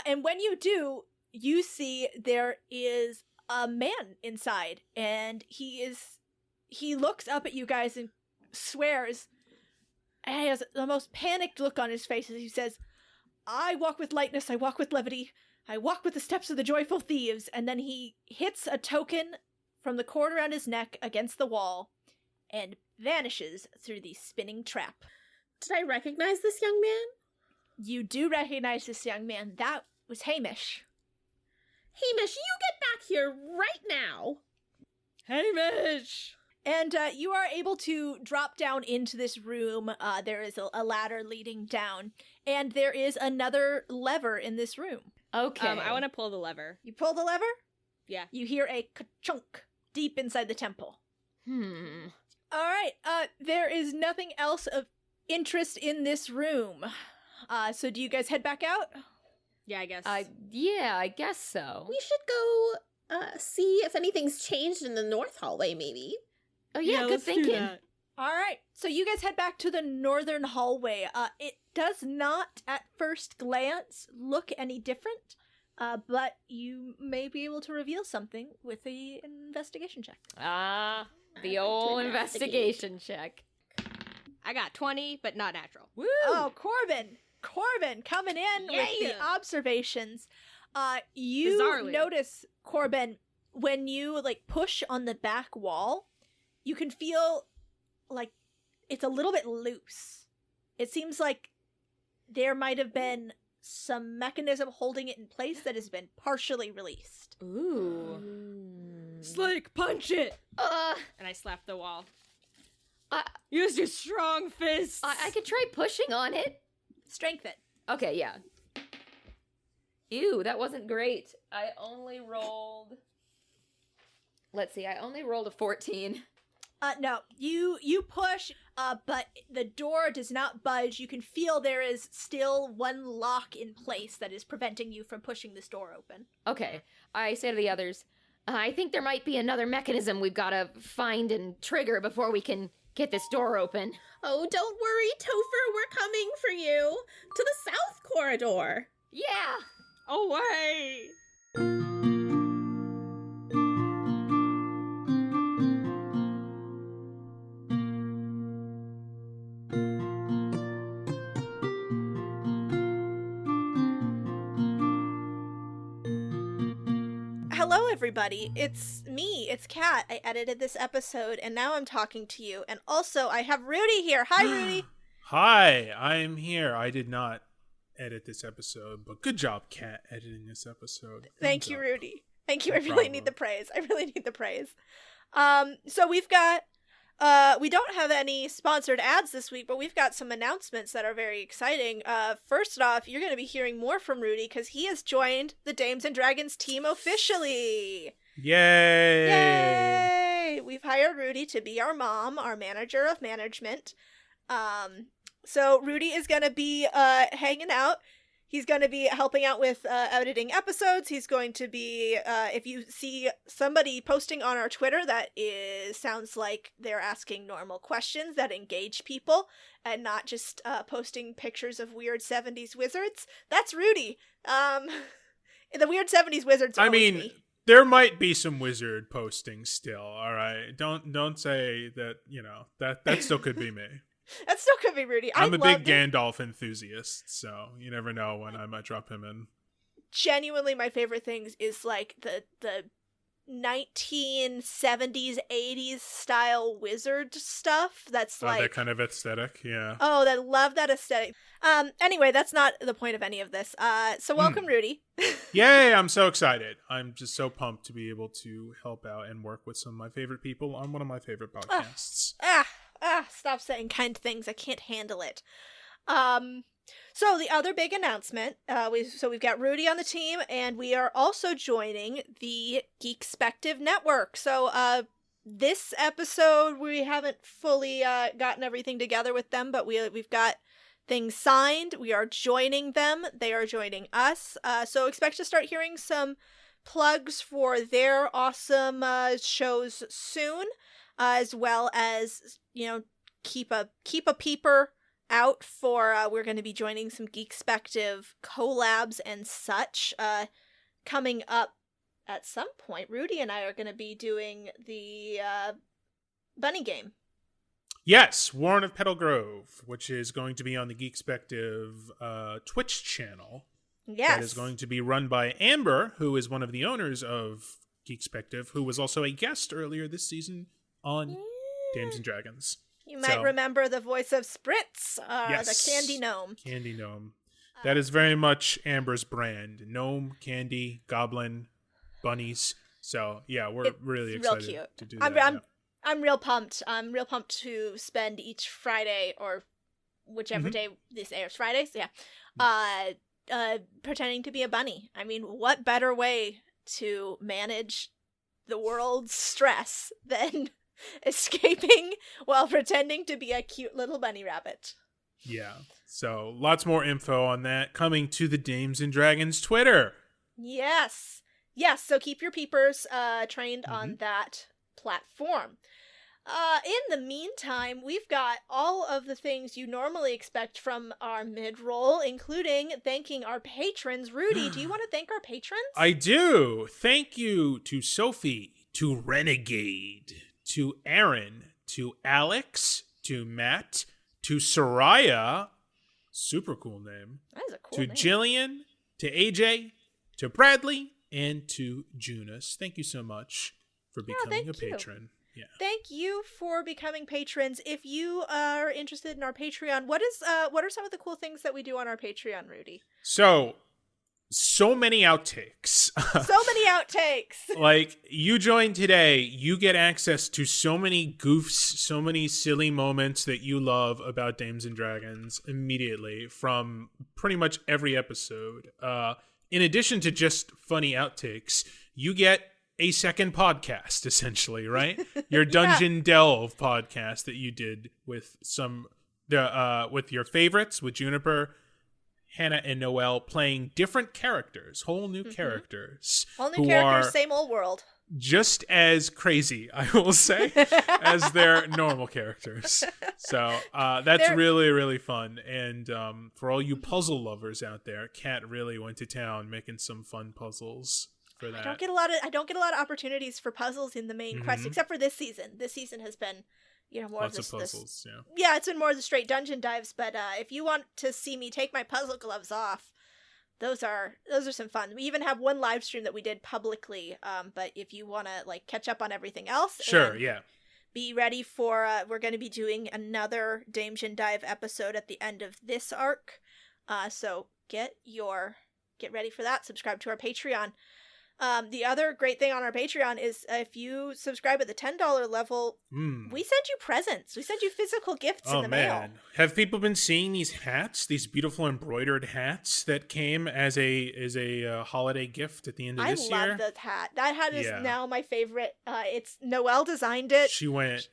A: And when you do, you see there is a man inside, and he looks up at you guys and swears, and he has the most panicked look on his face as he says, "I walk with lightness, I walk with levity, I walk with the steps of the joyful thieves," and then he hits a token from the cord around his neck against the wall and vanishes through the spinning trap.
D: Did I recognize this young man?
A: You do recognize this young man. That was Hamish.
D: Hamish, you get back here right now.
B: Hamish!
A: And you are able to drop down into this room. There is a ladder leading down, and there is another lever in this room.
C: okay.
B: I want to pull the lever.
A: You pull the lever,
B: Yeah.
A: you hear a ka-chunk deep inside the temple. All right, there is nothing else of interest in this room. So do you guys head back out?
B: Yeah, I guess.
C: Yeah, I guess so.
D: We should go see if anything's changed in the north hallway, maybe.
C: Oh yeah, good
B: let's do
C: thinking.
B: that.
A: All right, so you guys head back to the northern hallway. It does not, at first glance, look any different, but you may be able to reveal something with the investigation check.
C: Ah, the
D: I'd like to
C: old
D: investigate.
C: investigation check.
B: I got 20, but not natural.
C: Woo!
A: Oh, Corbin coming in with the
B: Yeah.
A: observations. You
B: Bizarrely.
A: notice, Corbin, when you like push on the back wall, you can feel like it's a little bit loose. It seems like there might have been some mechanism holding it in place that has been partially released.
C: Ooh.
B: Slake, punch it! And I slap the wall. Use your strong fists!
C: I could try pushing on it.
A: Strength it.
C: Okay, yeah. Ew, that wasn't great. I only rolled... Let's see, I only rolled a 14.
A: No, you push, but the door does not budge. You can feel there is still one lock in place that is preventing you from pushing this door open.
C: Okay, I say to the others, I think there might be another mechanism we've got to find and trigger before we can get this door open.
D: Oh, don't worry, Topher, we're coming for you. To the south corridor.
C: Yeah!
B: Away!
A: Hello, everybody. It's me. It's Kat. I edited this episode, and now I'm talking to you. And also, I have Rudy here. Hi, Rudy.
G: Hi, I'm here. I did not edit this episode, but good job, Kat, editing this episode.
A: Thank
G: Thumbs
A: you,
G: up.
A: Rudy. Thank you.
G: No
A: I really
G: problem.
A: need the praise. I really need the praise. So we've got, we don't have any sponsored ads this week, but we've got some announcements that are very exciting. First off, you're going to be hearing more from Rudy because he has joined the Dames and Dragons team officially.
G: Yay!
A: Yay! We've hired Rudy to be our mom, our manager of management. So Rudy is going to be hanging out. He's going to be helping out with editing episodes. He's going to be, if you see somebody posting on our Twitter that sounds like they're asking normal questions that engage people and not just posting pictures of weird 70s wizards, that's Rudy. The weird 70s wizards are
G: I
A: always
G: mean,
A: me.
G: there might be some wizard postings still. All right, don't say that. You know that still could be me.
A: That still could be Rudy.
G: I'm a big
A: loved it.
G: Gandalf enthusiast, so you never know when I might drop him in.
A: Genuinely, my favorite things is like the 1970s 80s style wizard stuff that's like
G: That kind of aesthetic, yeah.
A: oh, I love that aesthetic. Anyway, that's not the point of any of this. So welcome, Rudy.
G: Yay, I'm so excited. I'm just so pumped to be able to help out and work with some of my favorite people on one of my favorite podcasts.
A: Stop saying kind things. I can't handle it. So the other big announcement, we've got Rudy on the team, and we are also joining the Geekspective Network. So this episode we haven't fully gotten everything together with them, but we've got things signed. We are joining them. They are joining us. So expect to start hearing some plugs for their awesome shows soon, as well as, you know, keep a peeper out for we're going to be joining some Geekspective collabs and such coming up at some point. Rudy and I are going to be doing the bunny game.
G: Yes, Warren of Petal Grove, which is going to be on the Geekspective Twitch channel.
A: Yes.
G: That is going to be run by Amber, who is one of the owners of Geekspective, who was also a guest earlier this season on Dames and Dragons.
A: You might remember the voice of Spritz,
G: Yes.
A: the candy gnome.
G: Candy Gnome. That is very much Amber's brand. Gnome, candy, goblin, bunnies. So, yeah, we're really
A: real
G: excited
A: cute.
G: to do
A: I'm
G: that.
A: I'm real pumped. I'm real pumped to spend each Friday or whichever day this airs. Fridays, yeah. Pretending to be a bunny. I mean, what better way to manage the world's stress than escaping while pretending to be a cute little bunny rabbit?
G: Yeah. So, lots more info on that coming to the Dames and Dragons Twitter.
A: Yes. So keep your peepers trained on that platform. In the meantime, we've got all of the things you normally expect from our mid-roll, including thanking our patrons. Rudy, do you want to thank our patrons?
G: I do. Thank you to Sophie, to Renegade, to Aaron, to Alex, to Matt, to Soraya, super cool name.
A: That is a cool
G: to
A: name.
G: Jillian, to AJ, to Bradley, and to Junus. Thank you so much for becoming a patron. Yeah.
A: Thank you for becoming patrons. If you are interested in our Patreon, what are some of the cool things that we do on our Patreon, Rudy?
G: So many outtakes.
A: So many outtakes.
G: Like, you join today, you get access to so many goofs, so many silly moments that you love about Dames and Dragons immediately from pretty much every episode. In addition to just funny outtakes, you get a second podcast, essentially, right? Your Dungeon Delve podcast that you did with with your favorites, with Juniper, Hannah, and Noelle, playing different characters, whole new characters.
A: All new characters, same old world.
G: Just as crazy, I will say, as their normal characters. So that's really, really fun. And for all you puzzle lovers out there, Kat really went to town making some fun puzzles. That.
A: I don't get a lot of opportunities for puzzles in the main quest, except for this season. This season has been, more
G: lots
A: of
G: puzzles.
A: Yeah, it's been more of the straight dungeon dives. But if you want to see me take my puzzle gloves off, those are some fun. We even have one live stream that we did publicly. But if you want to catch up on everything else,
G: sure, yeah.
A: Be ready for we're going to be doing another Damesian Dive episode at the end of this arc. So get ready for that. Subscribe to our Patreon. The other great thing on our Patreon is if you subscribe at the $10 level, we send you presents. We send you physical gifts in the mail.
G: Have people been seeing these hats, these beautiful embroidered hats that came as a holiday gift at the end of this year?
A: I love the hat. That hat is now my favorite. It's Noelle designed it.
G: She went,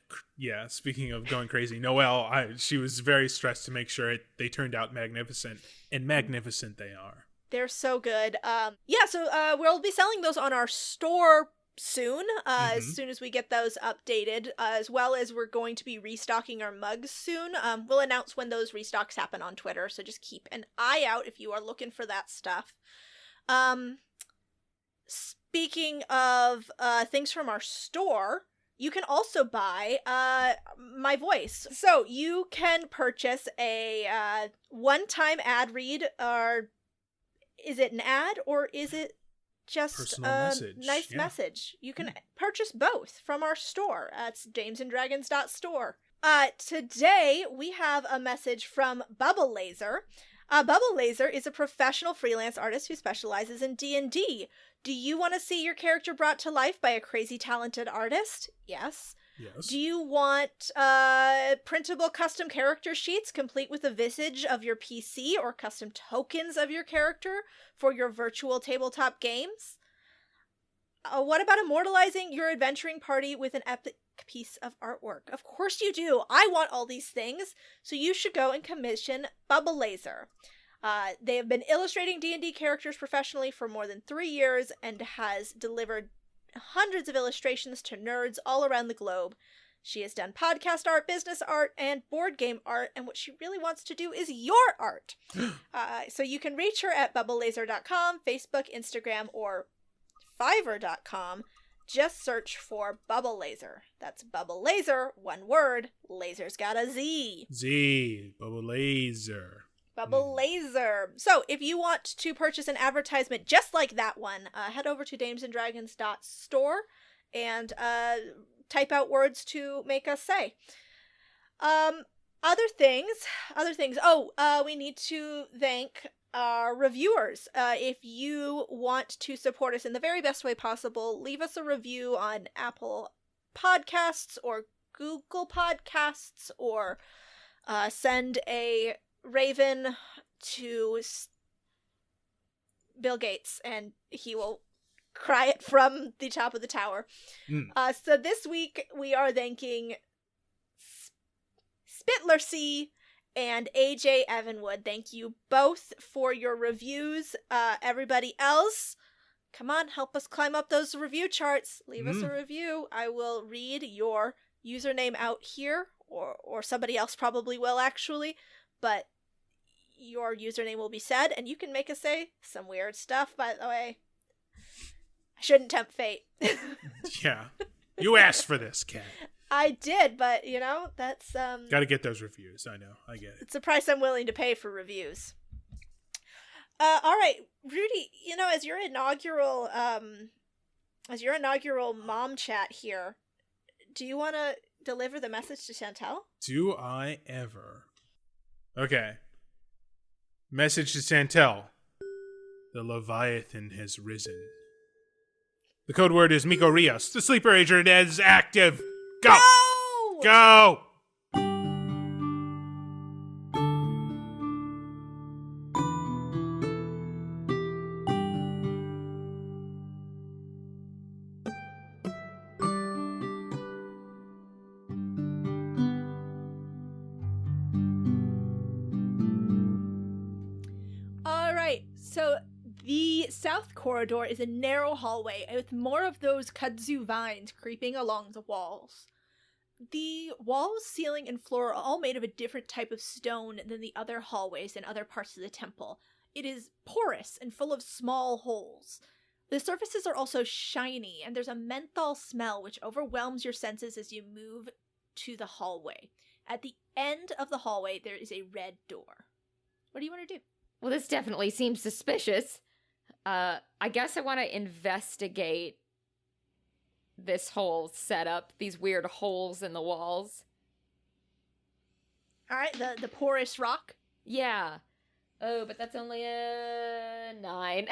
G: speaking of going crazy, Noelle, she was very stressed to make sure they turned out magnificent, and magnificent they are.
A: They're so good. So we'll be selling those on our store soon, as soon as we get those updated, as well as we're going to be restocking our mugs soon. We'll announce when those restocks happen on Twitter, so just keep an eye out if you are looking for that stuff. Speaking of things from our store, you can also buy my voice. So you can purchase a one-time ad read, or is it an ad, or is it just
G: personal
A: a
G: message?
A: Nice message? You can purchase both from our store. It's damesanddragons.store. Today, we have a message from Bubble Laser. Bubble Laser is a professional freelance artist who specializes in D&D. Do you want to see your character brought to life by a crazy talented artist? Yes.
G: Yes.
A: Do you want printable custom character sheets complete with a visage of your PC or custom tokens of your character for your virtual tabletop games? What about immortalizing your adventuring party with an epic piece of artwork? Of course you do. I want all these things, so you should go and commission Bubble Laser. They have been illustrating D&D characters professionally for more than 3 years and has delivered hundreds of illustrations to nerds all around the globe. She has done podcast art, business art, and board game art, and what she really wants to do is your art. So you can reach her at bubblelaser.com, Facebook, Instagram, or Fiverr.com. Just search for Bubble Laser. That's Bubble Laser, one word. Laser's got a Z.
G: Z, Bubble Laser.
A: Bubble Laser. So, if you want to purchase an advertisement just like that one, head over to damesanddragons.store and type out words to make us say. Other things. We need to thank our reviewers. If you want to support us in the very best way possible, leave us a review on Apple Podcasts or Google Podcasts, or send a raven to Bill Gates and he will cry it from the top of the tower. So this week we are thanking Spittler C and AJ Evanwood. Thank you both for your reviews. Everybody else, come on, help us climb up those review charts. Leave us a review. I will read your username out here, or somebody else probably will actually, but your username will be said, and you can make us say some weird stuff, by the way. I shouldn't tempt fate.
G: Yeah. You asked for this, Kat.
A: I did, but, that's,
G: Gotta get those reviews. I know. I get it.
A: it's a price I'm willing to pay for reviews. All right, Rudy, as your inaugural mom chat here, do you want to deliver the message to Chantel?
G: Do I ever? Okay. Message to Chantel. The Leviathan has risen. The code word is Miko Rios. The sleeper agent is active. Go! Go!
A: All right, so the south corridor is a narrow hallway with more of those kudzu vines creeping along the walls. The walls, ceiling, and floor are all made of a different type of stone than the other hallways and other parts of the temple. It is porous and full of small holes. The surfaces are also shiny, and there's a menthol smell which overwhelms your senses as you move to the hallway. At the end of the hallway, there is a red door. What do you want to do?
C: Well, this definitely seems suspicious. I guess I want to investigate this whole setup, these weird holes in the walls.
A: All right, the porous rock.
C: Yeah. Oh, but that's only a 9.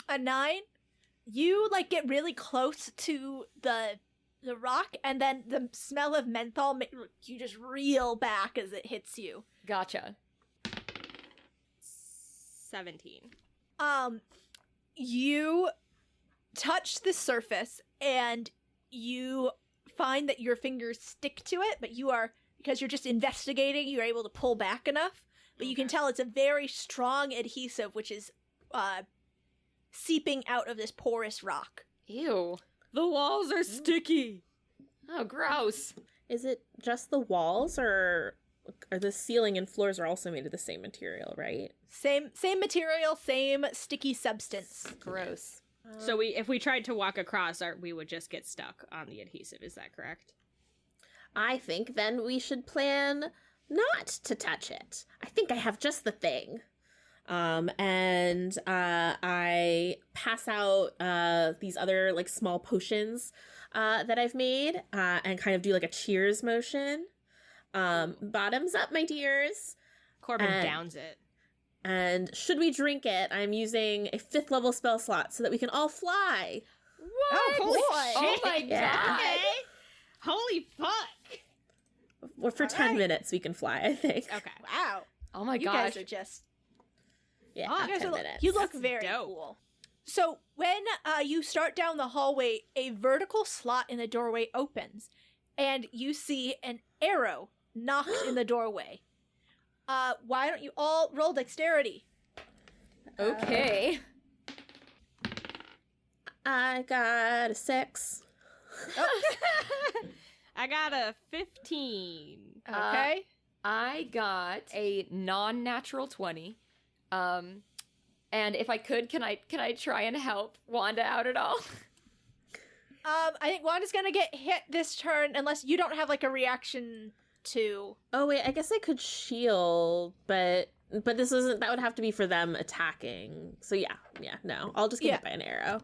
A: A 9. You get really close to the rock, and then the smell of menthol, you just reel back as it hits you.
C: Gotcha.
B: 17.
A: You touch the surface, and you find that your fingers stick to it, but because you're just investigating, you're able to pull back enough. But you can tell it's a very strong adhesive, which is seeping out of this porous rock.
C: Ew.
B: The walls are sticky.
C: Oh, gross.
D: Is it just the walls, or the ceiling and floors are also made of the same material, right?
A: Same material, same sticky substance.
C: Gross.
B: So if we tried to walk across, we would just get stuck on the adhesive. Is that correct?
D: I think then we should plan not to touch it. I think I have just the thing. And I pass out these other small potions that I've made and kind of do a cheers motion. Bottoms up, my dears.
B: Corbin downs it.
D: And should we drink it, I'm using a 5th level spell slot so that we can all fly.
C: What?
B: holy
C: Oh
B: shit.
C: my god.
B: Okay. Holy fuck.
D: Well, for 10 minutes we can fly, I think.
B: Okay.
A: Wow.
C: Oh my
A: You
C: gosh.
A: guys are just...
D: Yeah,
B: Oh,
A: You guys
D: 10
A: are,
D: minutes.
A: you look very
B: dope.
A: cool. So when you start down the hallway, a vertical slot in the doorway opens, and you see an arrow knocked in the doorway. Why don't you all roll dexterity?
C: Okay.
D: I got a 6.
B: I got a 15.
A: Okay.
C: I got a non-natural 20. And if I could, can I try and help Wanda out at all?
A: I think Wanda's gonna get hit this turn unless you don't have a reaction to...
D: Oh wait, I guess I could shield, but this isn't. That would have to be for them attacking. So no, I'll just get hit by an arrow.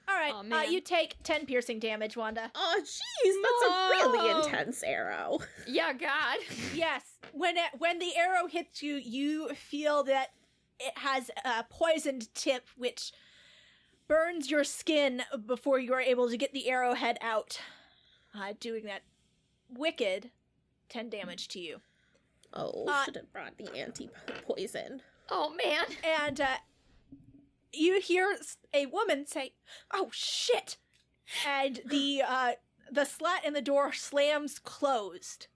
A: All right,
C: Aw, man.
A: you take 10 piercing damage, Wanda.
D: Oh jeez, that's a really
C: No.
D: intense arrow.
C: Yeah, God.
A: Yes, when the arrow hits you, you feel that it has a poisoned tip, which burns your skin before you are able to get the arrowhead out, doing that wicked 10 damage to you.
D: Oh, should have brought the anti-poison.
C: Oh man.
A: And you hear a woman say, "Oh shit!" And the slat in the door slams closed.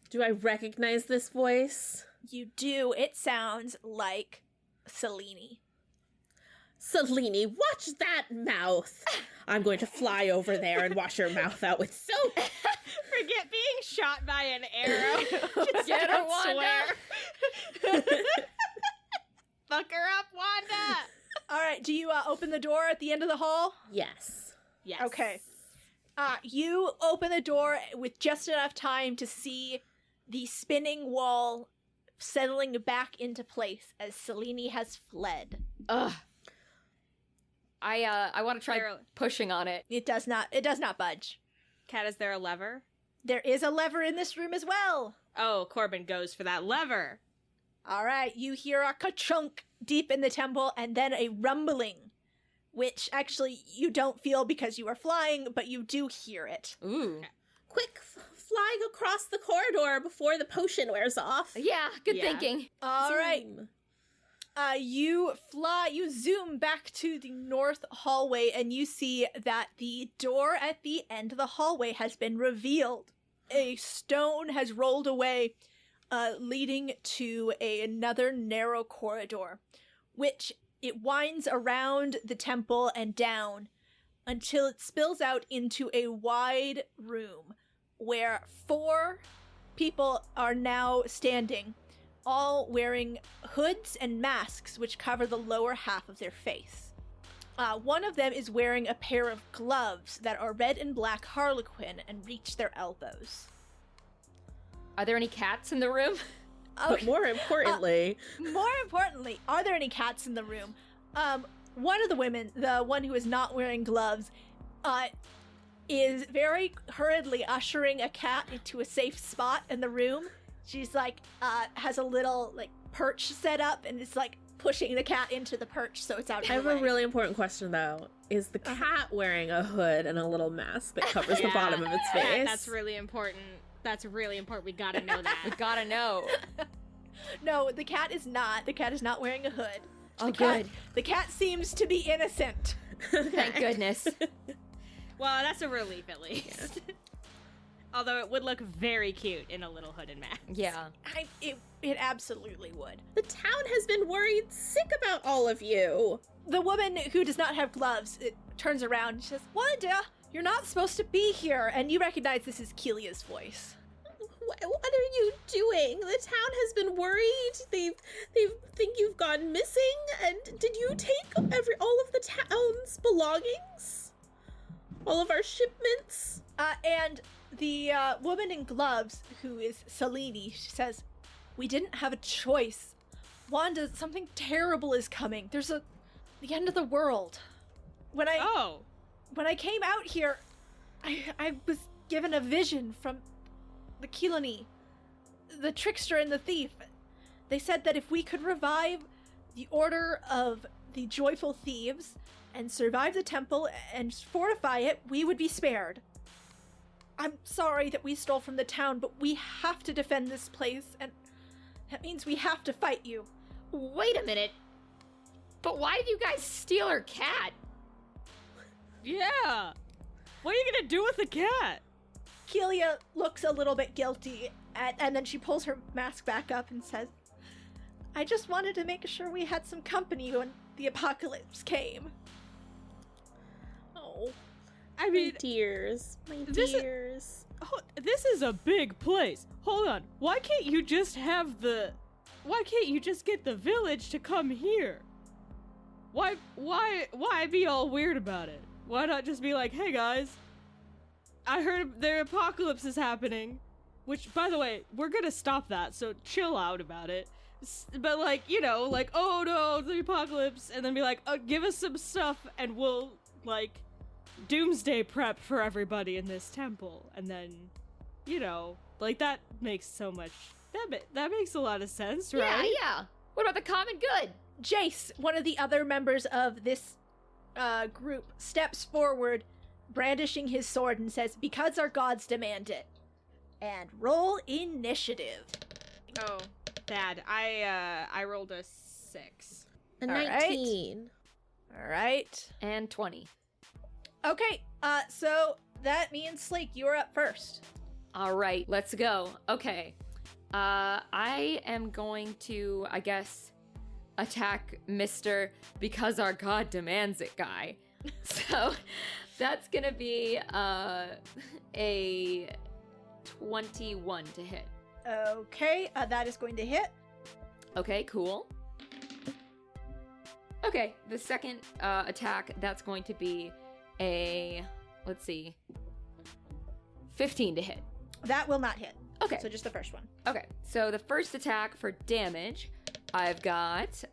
D: Do I recognize this voice?
A: You do. It sounds like Selene.
D: Selene, watch that mouth. I'm going to fly over there and wash your mouth out with soap.
B: Just
C: Get her,
B: don't
C: Wanda!
B: swear. Fuck her up, Wanda!
A: All right, do you open the door at the end of the hall?
D: Yes.
B: Yes.
A: Okay. You open the door with just enough time to see the spinning wall settling back into place as Killoni has fled.
C: Ugh. I want to try pushing on it.
A: It does not budge.
B: Cat, is there a lever?
A: There is a lever in this room as well.
B: Oh, Corbin goes for that lever.
A: All right, you hear a ka-chunk deep in the temple and then a rumbling, which actually you don't feel because you are flying, but you do hear it.
C: Ooh.
D: Quick, flying across the corridor before the potion wears off.
C: Yeah, good
B: Yeah.
C: thinking.
A: All right,
D: Zoom.
A: you zoom back to the north hallway and you see that the door at the end of the hallway has been revealed. A stone has rolled away, leading to another narrow corridor, which it winds around the temple and down until it spills out into a wide room where 4 people are now standing, all wearing hoods and masks which cover the lower half of their face. One of them is wearing a pair of gloves that are red and black harlequin and reach their elbows.
C: Are there any cats in the room?
D: But more importantly,
A: Are there any cats in the room? One of the women, the one who is not wearing gloves, is very hurriedly ushering a cat into a safe spot in the room. She's like, has a little like perch set up and is like pushing the cat into the perch so it's out of
D: I have
A: the way.
D: a really important question though. Is the cat wearing a hood and a little mask that covers the
B: Yeah.
D: bottom of its
B: Yeah,
D: face?
B: that's really important. That's really important. We gotta know that.
C: We gotta know.
A: No, the cat is not. The cat is not wearing a hood.
C: Oh,
A: The cat-
C: good.
A: The cat seems to be innocent.
C: Thank goodness.
B: Well, that's a relief at least. Although it would look very cute in a little hood and mask.
C: Yeah.
A: It absolutely would.
D: The town has been worried sick about all of you.
A: The woman who does not have gloves turns around and says, Wanda, you're not supposed to be here. And you recognize this is Kelia's voice.
D: What are you doing? The town has been worried. They think you've gone missing. And did you take all of the town's belongings? All of our shipments?
A: And the woman in gloves, who is Killoni, she says, we didn't have a choice. Wanda, something terrible is coming. There's the end of the world. When I came out here, I was given a vision from the Killoni, the trickster and the thief. They said that if we could revive the Order of the Joyful Thieves and survive the temple and fortify it, we would be spared. I'm sorry that we stole from the town, but we have to defend this place, and that means we have to fight you.
C: Wait a minute. But why did you guys steal her cat?
B: Yeah. What are you gonna do with the cat?
A: Kelia looks a little bit guilty, and then she pulls her mask back up and says, I just wanted to make sure we had some company when the apocalypse came.
D: Oh,
B: I
D: my
B: mean,
D: dears. My
B: this is-
D: dears.
B: this is a big place. Hold on. Why can't you just get the village to come here? Why be all weird about it? Why not just be like, hey guys, I heard the apocalypse is happening, which, by the way, we're gonna stop that, so chill out about it. But like, oh no, the apocalypse, and then be like, oh, give us some stuff and we'll, like, doomsday prep for everybody in this temple. And then, like, that makes so much, that makes a lot of sense, right?
C: Yeah. What about the common good?
A: Jace, one of the other members of this group, steps forward, brandishing his sword, and says, because our gods demand it. And roll initiative.
B: Oh, bad. I rolled a 6.
D: A
A: All right.
D: 19.
A: All right.
C: And 20.
A: Okay, so that means, Slake, you're up first.
C: All right, let's go. Okay. I am going to, I guess, attack Mr. because our god demands it guy. So that's gonna be a 21 to hit.
A: Okay, that is going to hit.
C: Okay, cool. Okay, the second attack, that's going to be a, let's see, 15 to hit.
A: That will not hit.
C: Okay.
A: So just the first one.
C: Okay, so the first attack for damage, I've got,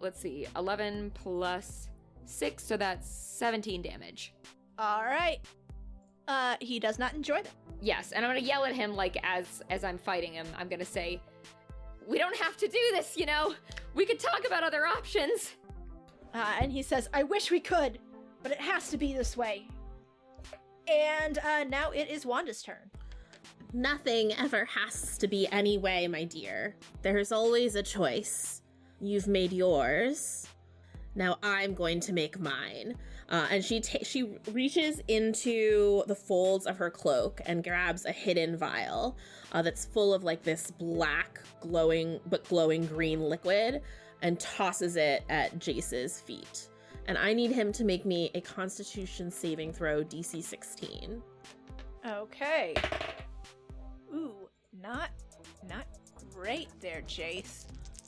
C: let's see, 11 plus 6, so that's 17 damage.
A: All right. He does not enjoy that.
C: Yes, and I'm gonna yell at him, like, as I'm fighting him, I'm gonna say, we don't have to do this, you know? We could talk about other options.
A: And he says, I wish we could, but it has to be this way. And now it is Wanda's turn.
D: Nothing ever has to be any way, my dear. There's always a choice. You've made yours. Now I'm going to make mine. And she reaches into the folds of her cloak and grabs a hidden vial that's full of like this black, glowing green liquid and tosses it at Jace's feet. And I need him to make me a Constitution saving throw DC 16.
A: Okay. Ooh, not great there, Jace.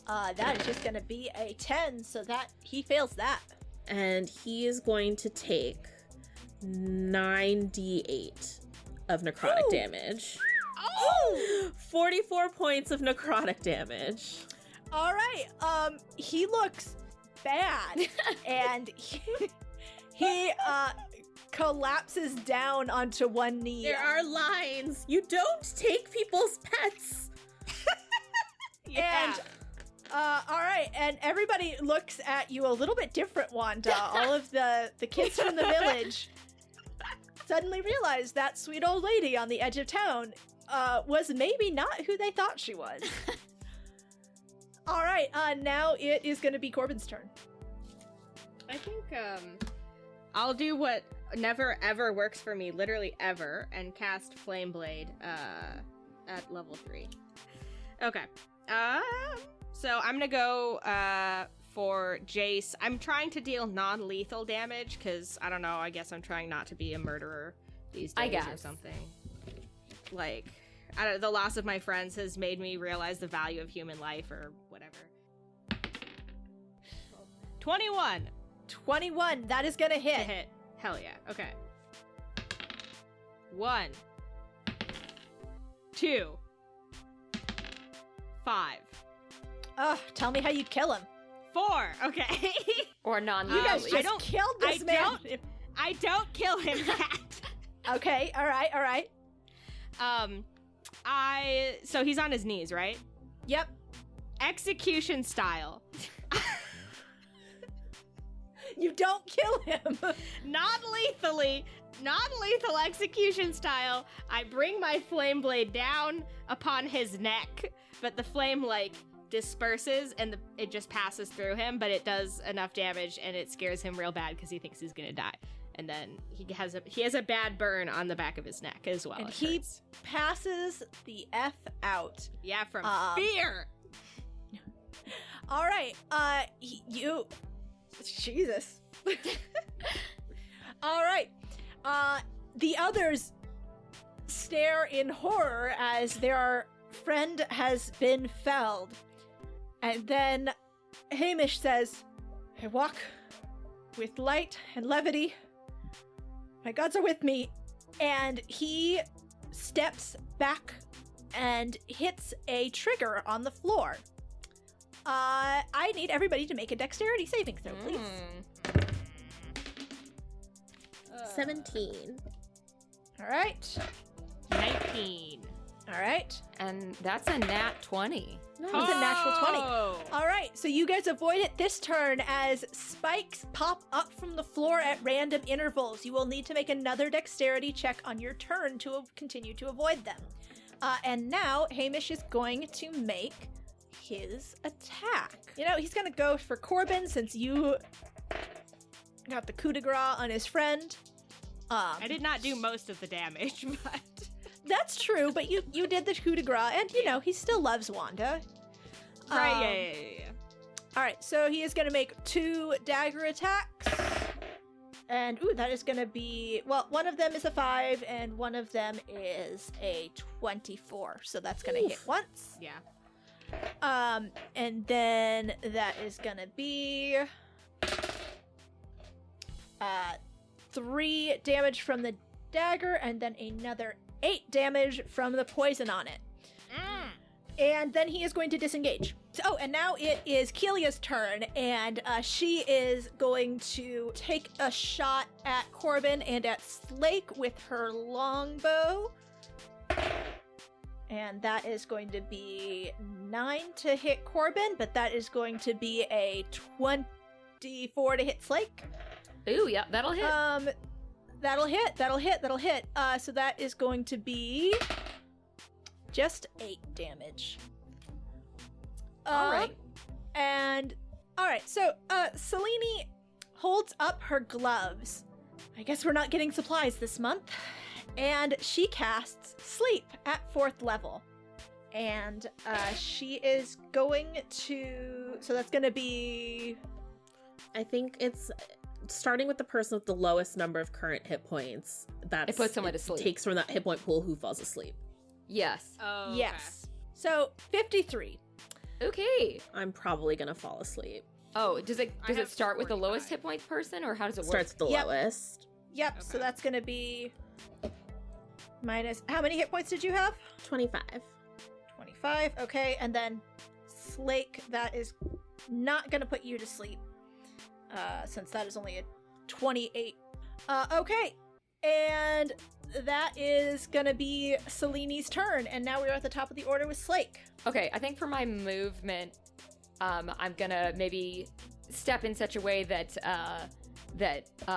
A: That is just gonna be a 10, so that he fails that.
D: And he is going to take 9d8 of necrotic damage.
A: Oh!
D: 44 points of necrotic damage.
A: All right. He looks bad, and he collapses down onto one knee.
D: There are lines. You don't take people's pets.
A: Yeah. And all right, and everybody looks at you a little bit different, Wanda. All of the kids from the village suddenly realize that sweet old lady on the edge of town was maybe not who they thought she was. All right, now it is going to be Corbin's turn.
B: I think I'll do what never ever works for me, literally ever, and cast Flame Blade at level 3. Okay. So I'm gonna go for Jace. I'm trying to deal non-lethal damage because I don't know. I guess I'm trying not to be a murderer these days or something. Like, the loss of my friends has made me realize the value of human life or whatever. 21.
A: 21. That is gonna hit.
B: To hit. Hell yeah. Okay. 1, 2, 5.
A: Tell me how you kill him.
B: 4. Okay.
C: Or non.
A: You guys just killed this man.
B: I don't kill him yet.
A: Okay. All right.
B: So he's on his knees, right?
A: Yep.
B: Execution style.
A: You don't kill him.
B: Non-lethal execution style. I bring my flame blade down upon his neck, but the flame, like, disperses and it just passes through him, but it does enough damage and it scares him real bad because he thinks he's gonna die. And then he has a bad burn on the back of his neck as well.
A: And he passes the F out.
B: Yeah, from fear.
A: All right. You. Jesus. All right. The others stare in horror as their friend has been felled. And then Hamish says, I walk with light and levity. My gods are with me. And he steps back and hits a trigger on the floor. I need everybody to make a dexterity saving throw, please.
D: 17.
A: All right.
B: 19.
A: All right.
C: And that's a nat 20.
A: That was a natural 20. All right, so you guys avoid it this turn as spikes pop up from the floor at random intervals. You will need to make another dexterity check on your turn to continue to avoid them. And now Hamish is going to make his attack. You know, he's going to go for Corbin since you got the coup de grace on his friend.
B: I did not do most of the damage, but...
A: That's true, but you did the coup de grace, and, you know, he still loves Wanda.
B: Right, yeah.
A: All right, so he is going to make 2 dagger attacks. And, that is going to be, well, one of them is a 5, and one of them is a 24. So that's going to hit once.
B: Yeah.
A: And then that is going to be 3 damage from the dagger, and then another 8 damage from the poison on it. And then he is going to disengage. Oh, and now it is Kelia's turn, and she is going to take a shot at Corbin and at Slake with her longbow. And that is going to be 9 to hit Corbin, but that is going to be a 24 to hit Slake.
C: Ooh, yeah, that'll hit.
A: That'll hit. So that is going to be just 8 damage.
C: All right.
A: And all right, so Selene holds up her gloves. I guess we're not getting supplies this month. And she casts Sleep at 4th level. And she is going to, so that's going to be,
D: I think it's starting with the person with the lowest number of current hit points.
C: It puts someone to sleep.
D: Takes from that hit point pool who falls asleep.
C: Yes.
B: Oh, okay.
A: yes. So 53.
C: Okay.
D: I'm probably gonna fall asleep.
C: Oh, does it
B: have
C: start with the
B: 45.
C: lowest hit point person, or how does it work?
D: Starts with the
A: Yep.
D: lowest.
A: Yep, so
B: Okay.
A: that's going to be minus, how many hit points did you have?
D: 25.
A: 25, okay, and then Slake, that is not gonna put you to sleep, since that is only a 28. Okay, and that is gonna be Selene's turn, and now we're at the top of the order with Slake.
C: Okay, I think for my movement, I'm gonna maybe step in such a way that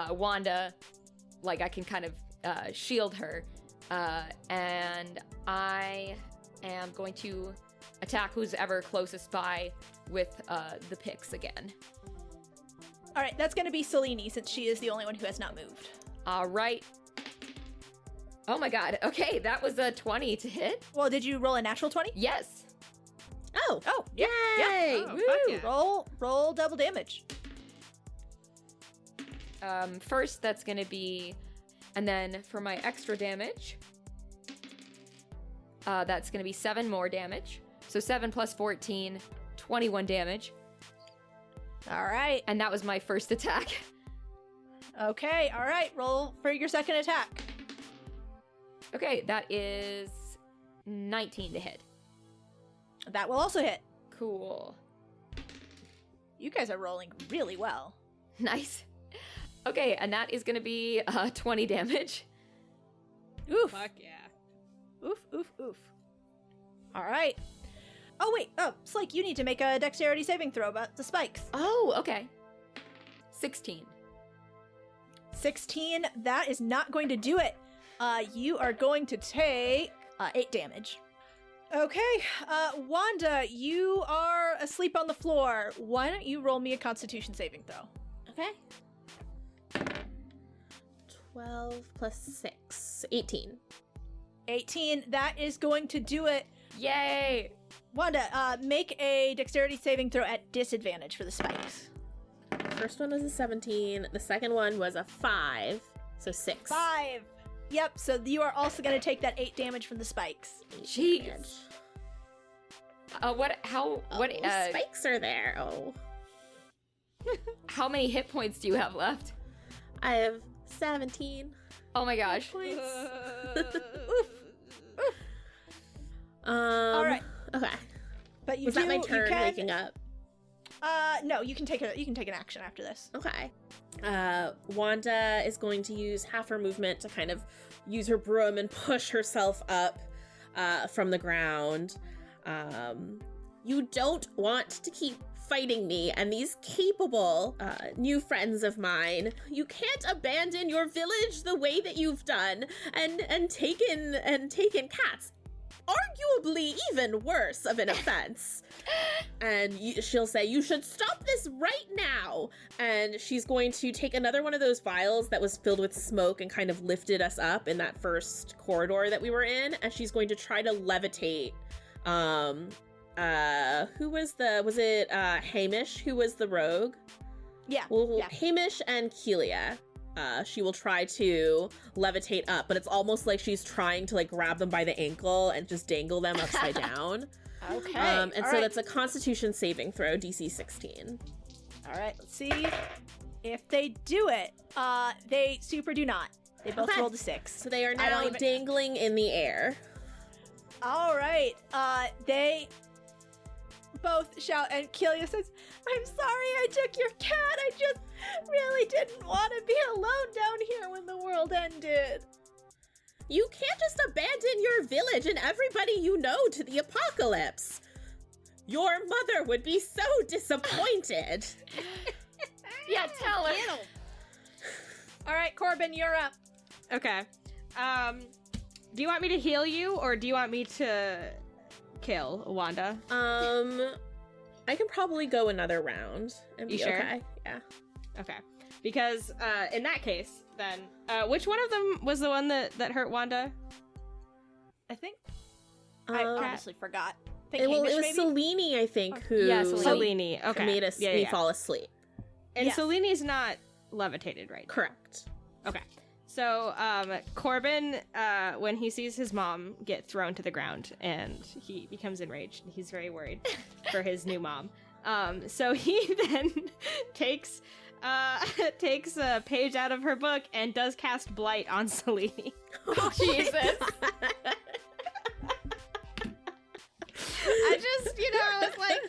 C: Wanda, like, I can kind of shield her, and I am going to attack who's ever closest by with the picks again.
A: All right, that's gonna be Selene, since she is the only one who has not moved.
C: All right. Oh my god. Okay, that was a 20 to hit.
A: Well, did you roll a natural 20?
C: Yes.
D: Oh,
A: yeah,
D: yay!
B: Oh,
A: Woo!
B: fuck yeah.
A: Roll double damage.
C: First, that's gonna be, and then for my extra damage, that's gonna be 7 more damage. So 7 plus 14, 21 damage.
A: All right.
C: And that was my first attack.
A: Okay, all right, roll for your second attack.
C: Okay, that is 19 to hit.
A: That will also hit.
C: Cool.
A: You guys are rolling really well.
C: Nice. Okay, and that is gonna be 20 damage.
A: Oof.
B: Fuck yeah.
A: Oof, oof, oof. All right. Oh, wait. Oh, Slake, you need to make a dexterity saving throw about the spikes.
C: Oh, okay. 16.
A: 16, that is not going to do it. You are going to take 8 damage. Okay, Wanda, you are asleep on the floor. Why don't you roll me a constitution saving throw?
D: Okay. 12 plus 6. 18.
A: 18, that is going to do it.
C: Yay!
A: Wanda, make a dexterity saving throw at disadvantage for the spikes.
D: First one was a 17. The second one was a 5. So 6.
A: 5. Yep, so you are also going to take that 8 damage from the spikes.
C: Jeez.
D: Spikes are there. Oh.
C: How many hit points do you have left?
D: I have 17
C: Oh my gosh.
D: points.
A: All right.
D: Okay.
A: But you
D: Was
A: do,
D: that my
A: you
D: turn
A: can,
D: waking up?
A: No, you can take an action after this.
D: Okay. Wanda is going to use half her movement to kind of use her broom and push herself up from the ground. You don't want to keep fighting me and these capable new friends of mine. You can't abandon your village the way that you've done and taken cats. Arguably even worse of an offense. And she'll say, "You should stop this right now." And she's going to take another one of those vials that was filled with smoke and kind of lifted us up in that first corridor that we were in, and she's going to try to levitate. Who was it Hamish who was the rogue?
A: Yeah.
D: Well,
A: yeah.
D: Hamish and Kelia. she will try to levitate up, but it's almost like she's trying to like grab them by the ankle and just dangle them upside down.
A: Okay.
D: And
A: all
D: so
A: right.
D: that's a Constitution saving throw, DC 16.
A: All right, let's see if they do it. They super do not. They both
D: Okay.
A: rolled a 6.
D: So they are
A: I don't
D: now
A: even-
D: dangling in the air.
A: All right. They both shout, and Kelia says, "I'm sorry I took your cat. I just really didn't want to be alone down here when the world ended."
D: You can't just abandon your village and everybody you know to the apocalypse. Your mother would be so disappointed.
C: Yeah, tell her.
A: All right, Corbin, you're up.
B: Okay. Do you want me to heal you, or do you want me to kill Wanda?
D: I can probably go another round and be
B: You sure?
D: okay. Yeah.
B: Okay. Because in that case, then which one of them was the one that hurt Wanda?
A: I think I
D: Um,
A: honestly forgot. I think
D: it
A: Hamish,
D: was
A: maybe?
D: Selene, I think, who
C: Yeah, Selene.
B: Selene. Okay.
D: made me
B: Yeah.
D: fall asleep.
B: And
A: Yes.
B: Selene's not levitated right now.
D: Correct.
B: Okay. So, Corbin, when he sees his mom get thrown to the ground, and he becomes enraged, he's very worried for his new mom. So he then takes a page out of her book and does cast Blight on Selene.
C: Oh, Jesus.
B: I just, I was like,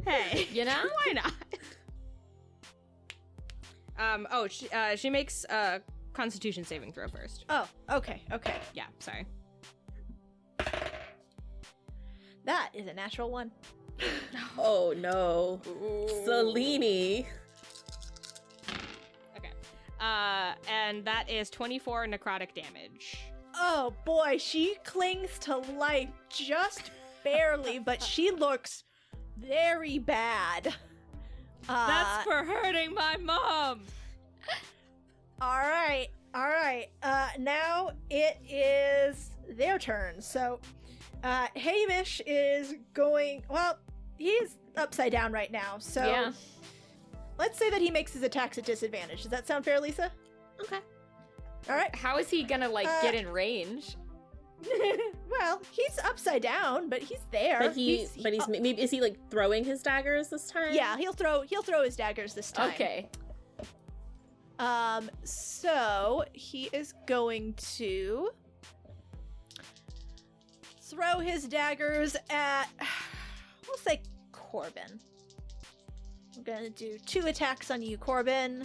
B: hey,
C: You know?
B: why not? She makes a Constitution saving throw first.
A: Oh, okay.
B: Yeah, sorry.
A: That is a natural 1.
D: Oh no. Selene.
B: Okay. And that is 24 necrotic damage.
A: Oh boy, she clings to life just barely, but she looks very bad.
B: That's for hurting my mom.
A: All right. Now it is their turn. So, Hamish is going. Well, he's upside down right now. So,
C: Yeah.
A: let's say that he makes his attacks at disadvantage. Does that sound fair, Lysa?
D: Okay.
A: All right.
C: How is he gonna, get in range?
A: Well, he's upside down, but he's there.
D: But maybe is he like throwing his daggers this time?
A: Yeah, he'll throw his daggers this time.
C: Okay.
A: So he is going to throw his daggers at, we'll say Corbin. I'm gonna do 2 attacks on you, Corbin.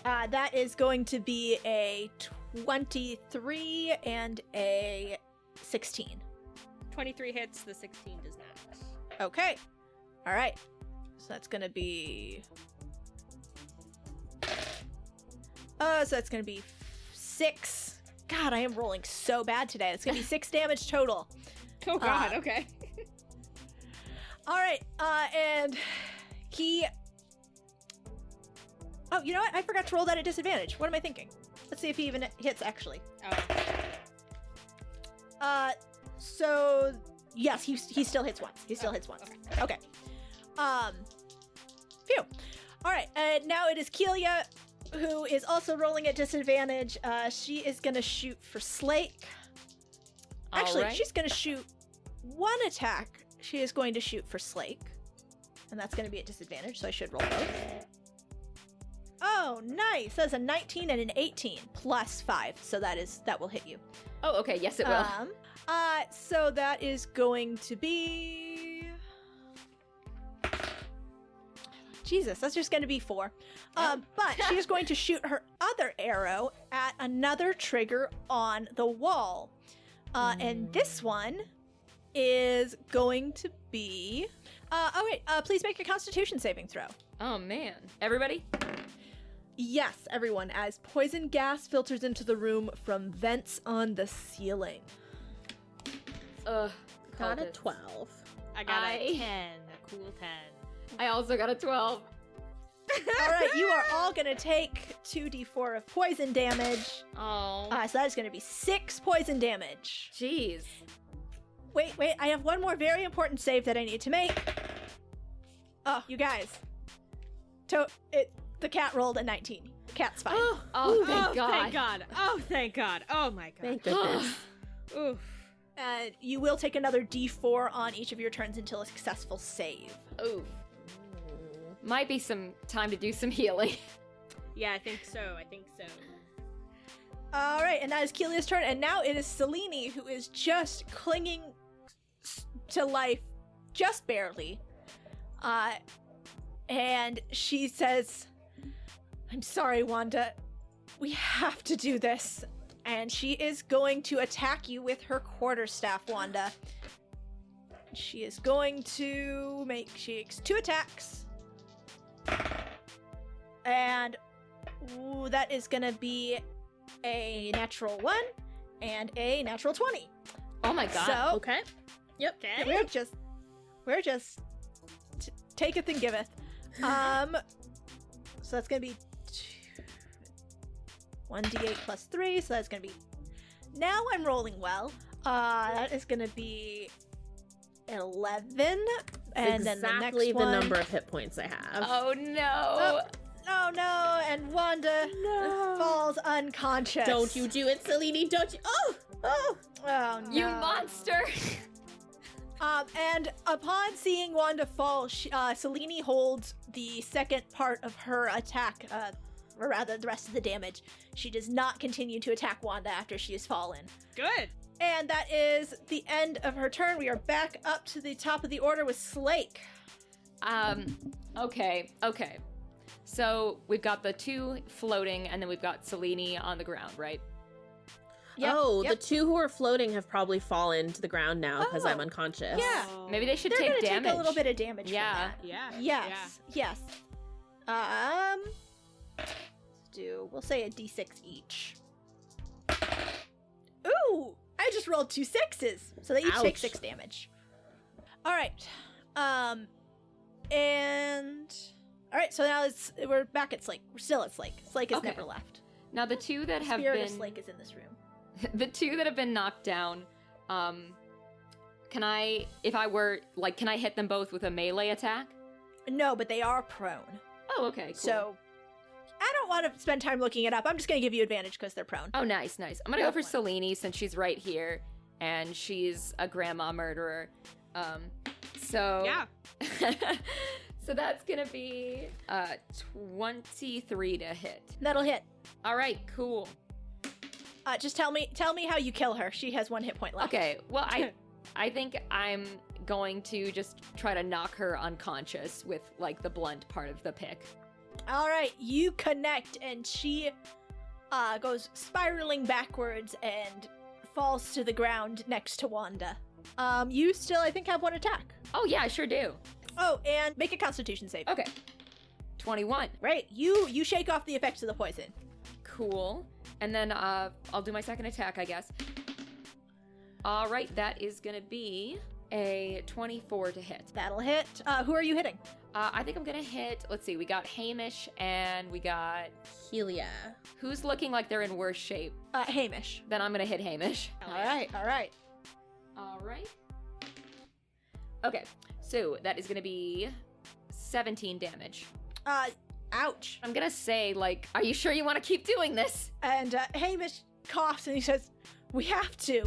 A: That is going to be a 23 and a 16.
B: 23 hits, the 16 does not.
A: Okay. All right. So that's going to be... so that's going to be 6. God, I am rolling so bad today. It's going to be 6 damage total.
B: Oh god, okay.
A: All right. And he... Oh, you know what? I forgot to roll that at disadvantage. What am I thinking? Let's see if he even hits, actually.
B: Oh.
A: So... Yes, he still hits once. He still hits once. Okay. Phew. All right. Now it is Kelia, who is also rolling at disadvantage. She is going to shoot for Slake. Actually,
C: Alright.
A: she's going to shoot 1 attack. She is going to shoot for Slake. And that's going to be at disadvantage, so I should roll both. Oh, nice. That's a 19 and an 18 plus 5. So that will hit you.
C: Oh, okay. Yes, it will.
A: So that is going to be... Jesus, that's just going to be 4. But she is going to shoot her other arrow at another trigger on the wall. And this one is going to be... please make a Constitution saving throw.
C: Oh, man. Everybody?
A: Yes, everyone, as poison gas filters into the room from vents on the ceiling.
D: Got a
C: cultists.
D: 12.
B: I got
C: I-
B: a 10, a cool 10.
C: I also got a 12.
A: All right, you are all going to take 2d4 of poison damage.
C: Oh.
A: So that is going to be 6 poison damage.
C: Jeez.
A: Wait, I have one more very important save that I need to make. Oh, you guys. The cat rolled a 19. Cat's fine.
C: Oh, thank God.
B: Thank God. Oh, thank God. Oh, my God.
D: Thank goodness.
B: Oof.
A: You will take another d4 on each of your turns until a successful save.
C: Ooh. Might be some time to do some healing.
B: Yeah, I think so.
A: All right, and that is Kilia's turn, and now it is Killoni, who is just clinging to life, just barely. And she says, "I'm sorry, Wanda. We have to do this." And she is going to attack you with her quarterstaff, Wanda. She is going to she makes 2 attacks. And that is going to be a natural 1 and a natural 20.
C: Oh my God.
A: So,
D: Okay. Yep.
B: Okay.
A: we're just taketh and giveth. So that's going to be 1d8 plus 3, so that's going to be... Now I'm rolling well. That is going to be 11. And then the next
D: Exactly the
A: one...
D: number of hit points I have.
C: Oh no.
A: Oh no, and Wanda falls unconscious.
D: Don't you do it, Selene. Don't you?
A: Oh no.
C: You monster.
A: And upon seeing Wanda fall, Selene holds the second part of her attack, or rather the rest of the damage. She does not continue to attack Wanda after she has fallen.
B: Good.
A: And that is the end of her turn. We are back up to the top of the order with Slake.
C: Okay. So we've got the 2 floating, and then we've got Selene on the ground, right?
A: Yep,
D: The 2 who are floating have probably fallen to the ground now because I'm
A: Oh.
D: unconscious.
A: Yeah.
C: Maybe they should
A: They're
C: take
A: gonna
C: damage.
A: take a little bit of damage
C: Yeah.
A: from that.
B: Yeah.
A: Yes. We'll say a d6 each. Ooh! I just rolled 2 6s, so they each take
D: Ouch.
A: 6 damage. Alright. And... Alright, so now we're back at Slake. We're still at Slake. Slake has
C: Okay.
A: never left.
C: Now the 2 that have
A: Spirit
C: been
A: of Slake is in this room.
C: the 2 that have been knocked down, can I hit them both with a melee attack?
A: No, but they are prone.
C: Oh, okay, cool.
A: So, I don't want to spend time looking it up. I'm just going to give you advantage because they're prone.
C: Oh, nice. I'm gonna
A: Go
C: go for
A: for it.
C: Selene since she's right here, and she's a grandma murderer.
B: Yeah.
C: So that's gonna be 23 to hit.
A: That'll hit.
C: All right, cool.
A: Just tell me how you kill her. She has 1 hit point left.
C: Okay, well, I think I'm going to just try to knock her unconscious with, like, the blunt part of the pick.
A: All right, you connect, and she goes spiraling backwards and falls to the ground next to Wanda. You still, I think, have 1 attack.
C: Oh, yeah, I sure do.
A: Oh, and make a Constitution save.
C: Okay. 21.
A: Right, you shake off the effects of the poison.
C: Cool. And then I'll do my second attack, I guess. All right, that is going to be a 24 to hit.
A: That'll hit. Who are you hitting?
C: I think I'm going to hit, let's see, we got Hamish and we got...
D: Helia.
C: Who's looking like they're in worse shape?
A: Hamish.
C: Then I'm going to hit Hamish.
A: All right.
C: All right. Okay, so that is going to be 17 damage.
A: Ouch.
C: I'm going to say, like, are you sure you want to keep doing this?
A: And Hamish coughs and he says, "We have to."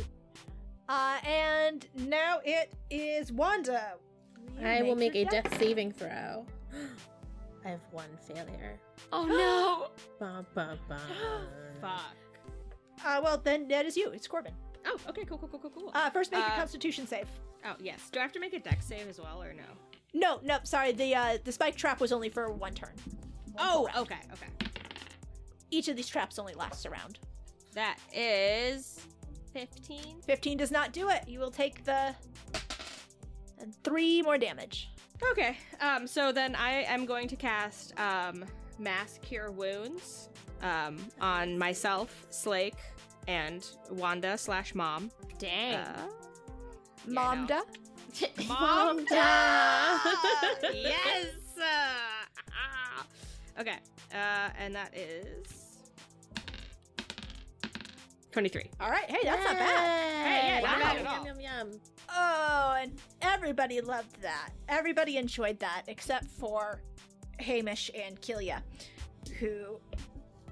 A: And now it is Wanda.
D: I will make a
A: your
D: death saving throw. I have 1 failure.
C: Oh, no.
D: Bum, bum, bum.
B: Fuck.
A: Well, then that is you. It's Corbin.
B: Oh, okay, cool.
A: First, make a Constitution save.
B: Oh, yes. Do I have to make a dex save as well, or no?
A: No, sorry. The spike trap was only for 1 turn.
B: Oh,
A: round.
B: okay.
A: Each of these traps only lasts a round.
B: That is 15.
A: 15 does not do it. You will take and 3 more damage.
B: Okay. So then I am going to cast Mass Cure Wounds on myself, Slake, and Wanda/Mom.
C: Dang.
A: Momda.
B: Momda! Yes! Okay. And that is 23.
A: All right. Hey, that's not bad.
B: Hey, yeah, not bad at
D: Yum,
B: all.
D: yum, yum.
A: Oh, and everybody loved that. Everybody enjoyed that except for Hamish and Kilia. who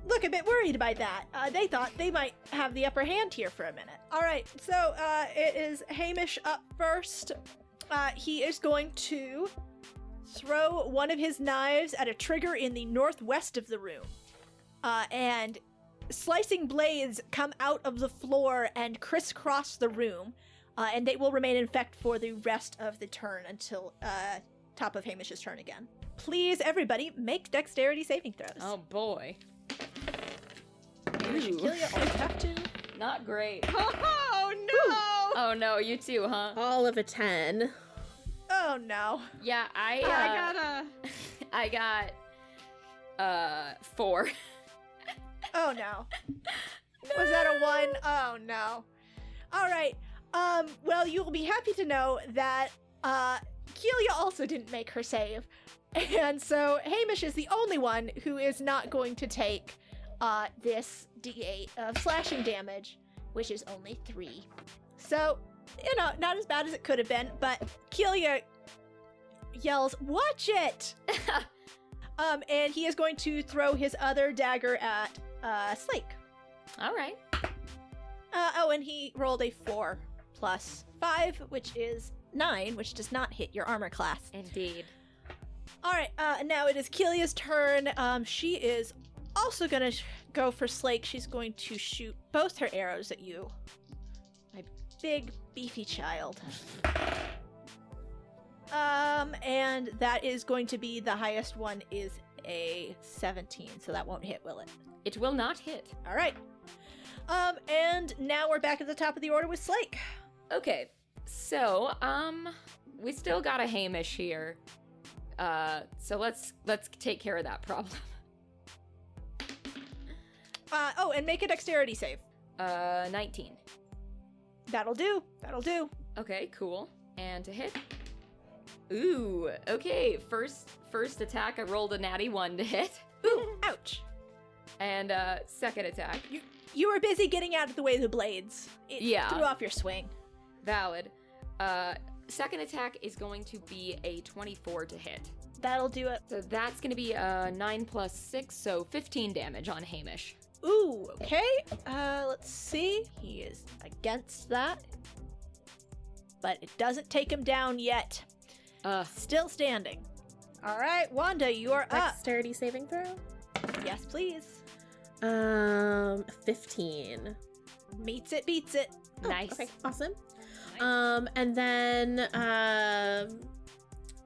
A: look a bit worried by that. They thought they might have the upper hand here for a minute. All right, so it is Hamish up first. He is going to throw one of his knives at a trigger in the northwest of the room. And slicing blades come out of the floor and crisscross the room. And they will remain in effect for the rest of the turn until top of Hamish's turn again. Please, everybody, make dexterity saving throws.
C: Oh boy.
A: Hamish and Killia always have to.
C: Not great.
B: Oh no!
C: Oh no, you too, huh?
D: All of a 10.
A: Oh no.
C: Yeah,
B: I
C: got 4.
A: Oh no. Was that a 1? Oh no. All right. Well, you'll be happy to know that Killia also didn't make her save. And so Hamish is the only one who is not going to take this D8 of slashing damage, which is only 3. So, not as bad as it could have been, but Killia yells, "Watch it!" And he is going to throw his other dagger at Slake.
C: All right.
A: And he rolled a 4 plus 5, which is 9, which does not hit your armor class.
C: Indeed.
A: All right, now it is Killia's turn. She is also going to go for Slake. She's going to shoot both her arrows at you. My big, beefy child. And that is going to be, the highest one is a 17, so that won't hit, will it?
C: It will not hit.
A: All right. And now we're back at the top of the order with Slake.
C: Okay, so, we still got a Hamish here. So let's take care of that problem.
A: And make a dexterity save.
C: 19.
A: That'll do.
C: Okay, cool. And to hit. Ooh, okay. First attack, I rolled a natty 1 to hit.
A: Ooh, ouch.
C: And second attack.
A: You were busy getting out of the way of the blades. It threw off your swing.
C: Valid. Second attack is going to be a 24 to hit.
A: That'll do it.
C: So that's going to be 9 plus 6, so 15 damage on Hamish.
A: Ooh, okay. Let's see. He is against that. But it doesn't take him down yet. Still standing. All right, Wanda, you are up.
D: Dexterity saving throw?
A: Yes, please.
D: 15.
A: Meets it, beats it.
D: Oh,
C: Nice.
D: Okay, awesome.
C: Nice.
D: And then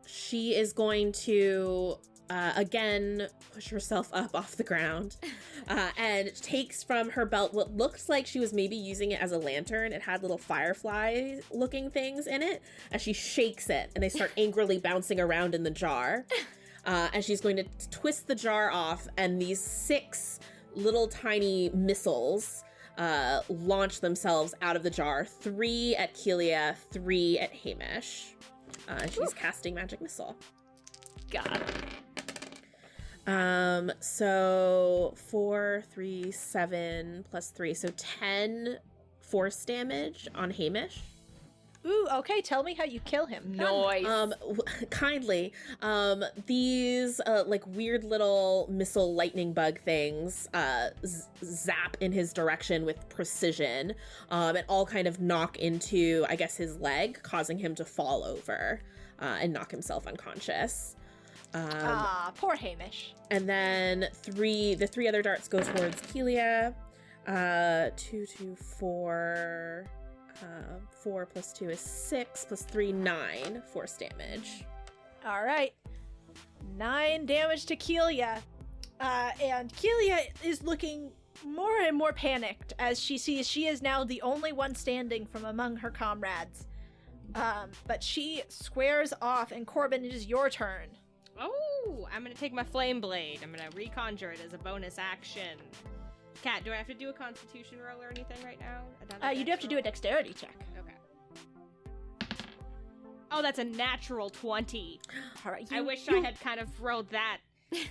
D: she is going to again push herself up off the ground and takes from her belt what looks like she was maybe using it as a lantern. It had little firefly looking things in it, and she shakes it and they start angrily bouncing around in the jar. And she's going to twist the jar off, and these 6 little tiny missiles launch themselves out of the jar. 3 at Killia, 3 at Hamish. She's casting magic missile.
C: God.
D: So 4, 3, 7 plus 3, so 10 force damage on Hamish.
A: Ooh, okay, tell me how you kill him.
C: Noise.
D: Kindly. These like weird little missile lightning bug things zap in his direction with precision, and all kind of knock into, I guess, his leg, causing him to fall over and knock himself unconscious.
A: Poor Hamish.
D: And then the 3 other darts go towards Killia. 2, 2, 4. 4 plus 2 is 6, plus 3, 9 force damage.
A: All right. 9 damage to Killia. And Killia is looking more and more panicked as she sees she is now the only one standing from among her comrades. But she squares off, and Corbin, it is your turn.
B: Oh, I'm gonna take my flame blade. I'm gonna reconjure it as a bonus action. Kat, do I have to do a constitution roll or anything right now?
A: You do have to do a dexterity check.
B: Okay. Oh, that's a natural 20.
A: All right.
B: I wish I had kind of rolled that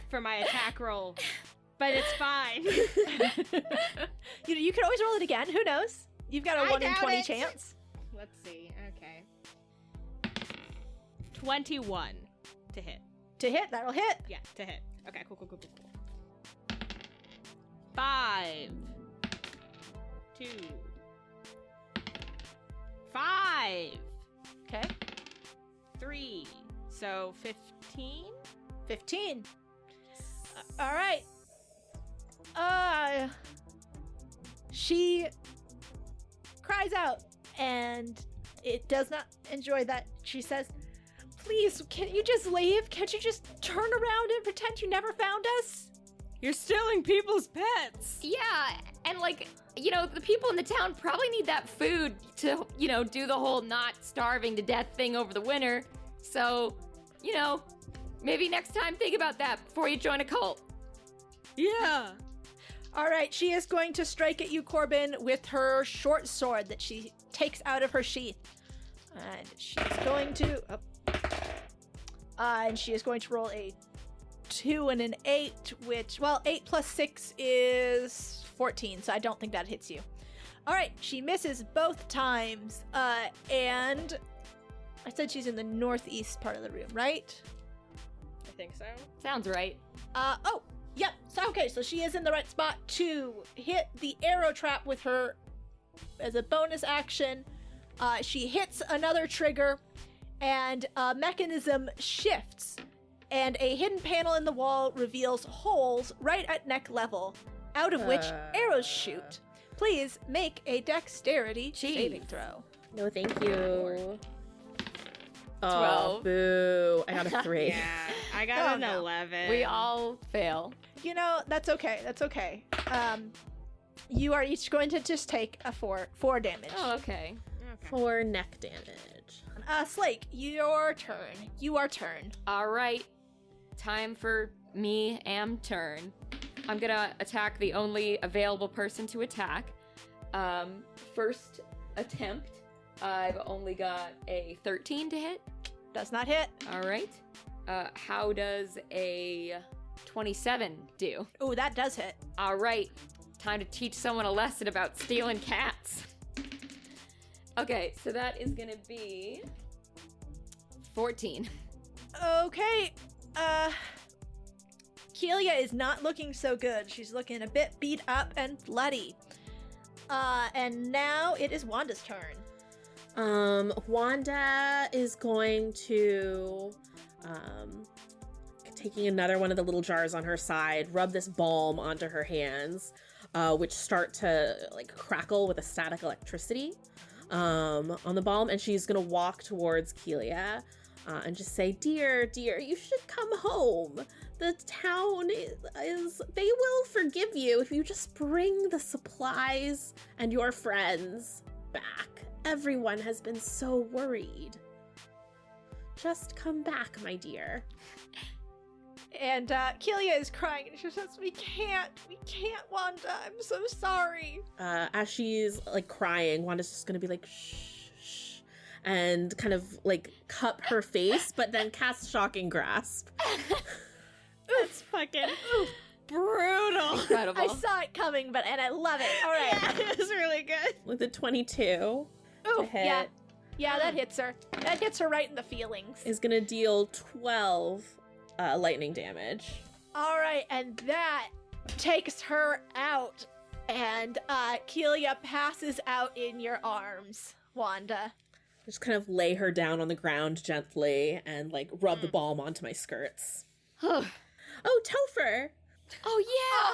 B: for my attack roll, but it's fine.
A: You could always roll it again. Who knows? You've got a 1 in 20
B: it.
A: chance.
B: Let's see. Okay. 21 to hit.
A: To hit, that'll hit.
B: Yeah, to hit. Okay, cool. 5, 2, 5,
A: Okay.
B: 3. So 15.
A: 15. All right. She cries out, and it does not enjoy that. She says, "Please, can't you just leave? Can't you just turn around and pretend you never found us?"
B: You're stealing people's pets.
C: Yeah, and like, the people in the town probably need that food to, do the whole not starving to death thing over the winter. So, maybe next time think about that before you join a cult.
B: Yeah.
A: All right, she is going to strike at you, Corbin, with her short sword that she takes out of her sheath. And she's going to... and she is going to roll a 2 and an 8, which... Well, 8 plus 6 is 14, so I don't think that hits you. All right, she misses both times. And I said she's in the northeast part of the room, right?
B: I think so.
C: Sounds right.
A: Oh, yep. So, okay, so she is in the right spot to hit the arrow trap with her as a bonus action. She hits another trigger, and a mechanism shifts, and a hidden panel in the wall reveals holes right at neck level, out of which arrows shoot. Please make a dexterity saving throw.
D: No, thank you.
C: 12.
D: Boo. I got a 3.
B: Yeah, I got an
A: no.
B: 11.
C: We all fail.
A: That's okay. That's okay. You are each going to just take a 4 damage.
C: Oh, okay.
D: 4 neck damage.
A: Slake, your turn. You are turn.
C: All right. Time for me turn. I'm gonna attack the only available person to attack. First attempt, I've only got a 13 to hit.
A: Does not hit.
C: All right. How does a 27 do?
A: Ooh, that does hit.
C: All right. Time to teach someone a lesson about stealing cats. Okay, so that is gonna be 14.
A: Okay. Keelia is not looking so good. She's looking a bit beat up and bloody. And now it is Wanda's turn.
D: Wanda is going to, taking another one of the little jars on her side, rub this balm onto her hands, which start to like crackle with a static electricity on the balm, and she's gonna walk towards Keelia and just say, dear, you should come home. The town is they will forgive you if you just bring the supplies and your friends back. Everyone has been so worried. Just come back, my dear.
A: And Keelia is crying, and she says, we can't, Wanda. I'm so sorry.
D: As she's like crying, Wanda's just gonna be like, shh, and kind of like cup her face, but then cast Shocking Grasp.
B: That's fucking brutal.
C: Incredible.
A: I saw it coming, and I love it. All right.
B: Yeah, it was really good.
D: With a 22
A: Ooh,
D: to hit,
A: yeah, that hits her. That hits her right in the feelings.
D: is gonna deal 12 lightning damage.
A: All right, and that takes her out, and Keelia passes out in your arms, Wanda.
D: Just kind of lay her down on the ground gently and like rub the balm onto my skirts. Oh, Topher!
C: Oh,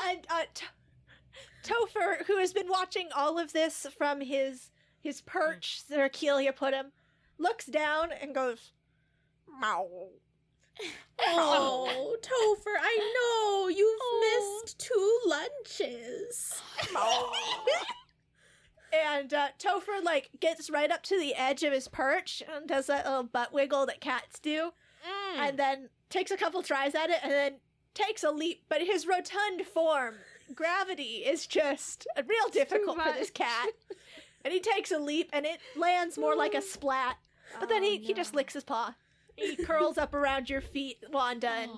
C: yeah.
A: And Topher, who has been watching all of this from his perch where Keelia put him, looks down and goes, meow.
D: Oh, Topher, I know you've missed 2 lunches.
A: And Topher, like, gets right up to the edge of his perch and does that little butt wiggle that cats do. And then takes a couple tries at it and then takes a leap. But his rotund form, gravity, is just real difficult for this cat. And he takes a leap and it lands more like a splat. But then he just licks his paw. He curls up around your feet, Wanda, and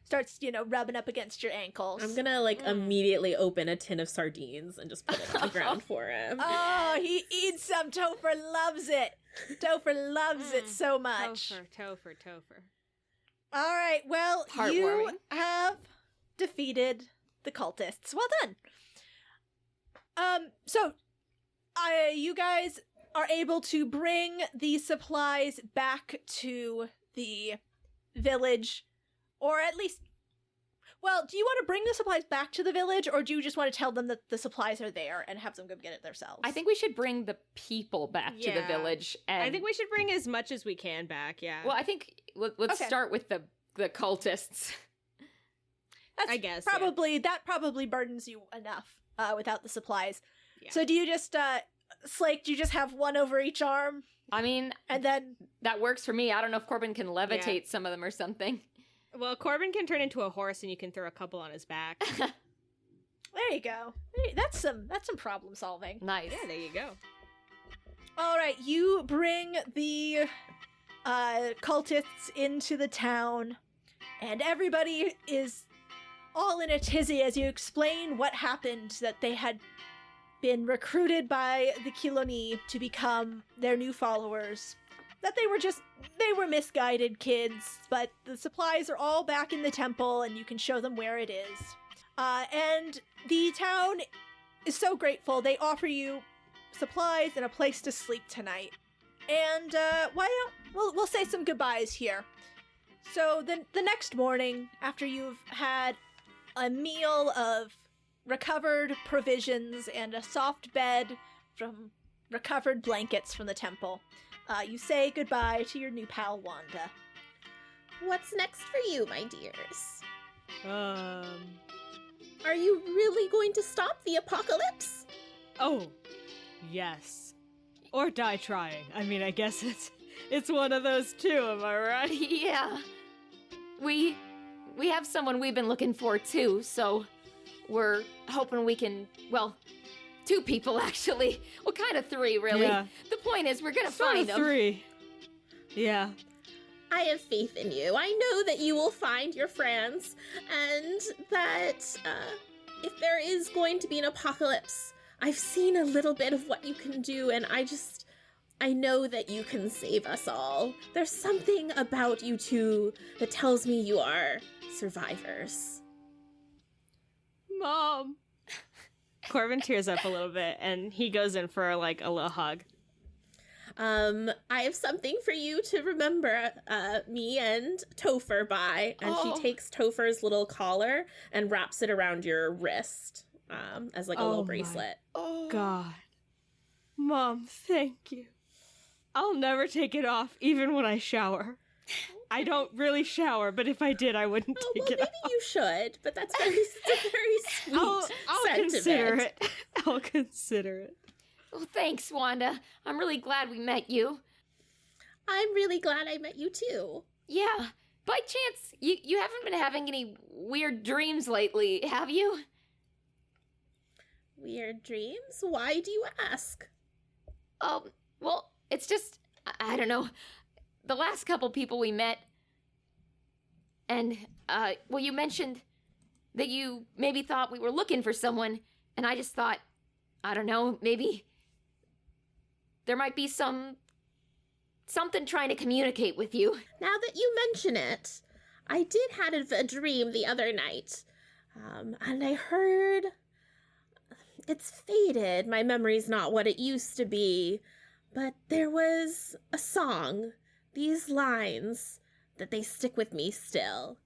A: starts, rubbing up against your ankles.
D: I'm gonna like immediately open a tin of sardines and just put it on the ground for him.
A: Oh, he eats some. Topher loves it. Topher loves it so much.
B: Topher.
A: All right, well, you
C: Heartwarming.
A: have defeated the cultists. Well done. So, you guys are able to bring the supplies back to the village, or at least, well, do you want to bring the supplies back to the village, or do you just want to tell them that the supplies are there and have them go get it themselves?
C: I think we should bring the people back to the village. And
B: I think we should bring as much as we can back, yeah.
C: Well, I think let's start with the cultists.
B: I guess,
A: that probably burdens you enough without the supplies.
B: Yeah.
A: So do you just, Slake, do you just have one over each arm?
C: I mean,
A: and then
C: that works for me. I don't know if Corbin can levitate some of them or something.
B: Well, Corbin can turn into a horse and you can throw a couple on his back.
A: There you go. That's some problem solving.
C: Nice.
B: Yeah, there you go.
A: All right, you bring the cultists into the town, and everybody is all in a tizzy as you explain what happened, that they had been recruited by the Killoni to become their new followers, that they were misguided kids, but the supplies are all back in the temple and you can show them where it is. And the town is so grateful. They offer you supplies and a place to sleep tonight. And we'll say some goodbyes here. So the next morning, after you've had a meal of recovered provisions and a soft bed from recovered blankets from the temple, you say goodbye to your new pal, Wanda.
D: What's next for you, my dears? Are you really going to stop the apocalypse?
B: Oh, yes. Or die trying. I mean, I guess it's one of those two, am I right?
C: Yeah. We have someone we've been looking for too, so we're hoping we can, well, 2 people actually. Well, kind of 3 really.
B: Yeah.
C: The point is we're gonna
B: Sort
C: find
B: of
C: them.
B: 3. Yeah.
D: I have faith in you. I know that you will find your friends, and that if there is going to be an apocalypse, I've seen a little bit of what you can do, and I know that you can save us all. There's something about you two that tells me you are survivors.
B: Mom. Corbin tears up a little bit, and he goes in for a little hug.
D: I have something for you to remember me and Topher by. And she takes Topher's little collar and wraps it around your wrist as like a little bracelet.
B: Oh, God. Mom, thank you. I'll never take it off, even when I shower. I don't really shower, but if I did, I wouldn't take it off.
D: Maybe you should, but that's very sweet
B: I'll
D: sentiment.
B: consider it. I'll consider it.
C: Well, thanks, Wanda. I'm really glad we met you.
D: I'm really glad I met you too.
C: Yeah. By chance, you haven't been having any weird dreams lately, have you?
D: Weird dreams? Why do you ask?
C: Well, it's just, I don't know. The last couple people we met, and, well, you mentioned that you maybe thought we were looking for someone, and I just thought, I don't know, maybe there might be something trying to communicate with you.
D: Now that you mention it, I did have a dream the other night, and I heard... It's faded, my memory's not what it used to be, but there was a song, these lines, that they stick with me still.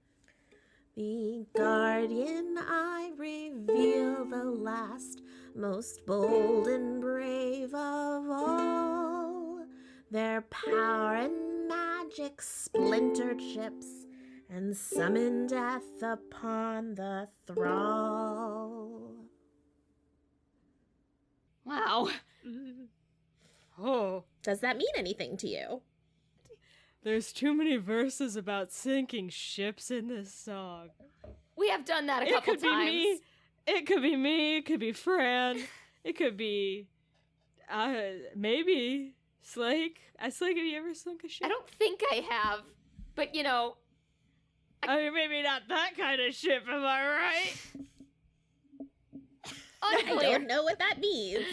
D: The guardian I reveal, the last, most bold and brave of all. Their power and magic splintered ships and summoned death upon the thrall.
C: Wow.
B: Oh.
D: Does that mean anything to you?
B: There's too many verses about sinking ships in this song.
C: We have done that a couple times.
B: It could be me. It could be Fran. It could be, maybe Slake. Slake, have you ever sunk a ship?
C: I don't think I have, but you know.
B: I mean, maybe not that kind of ship, am I right?
C: Unclear.
D: I don't know what that means.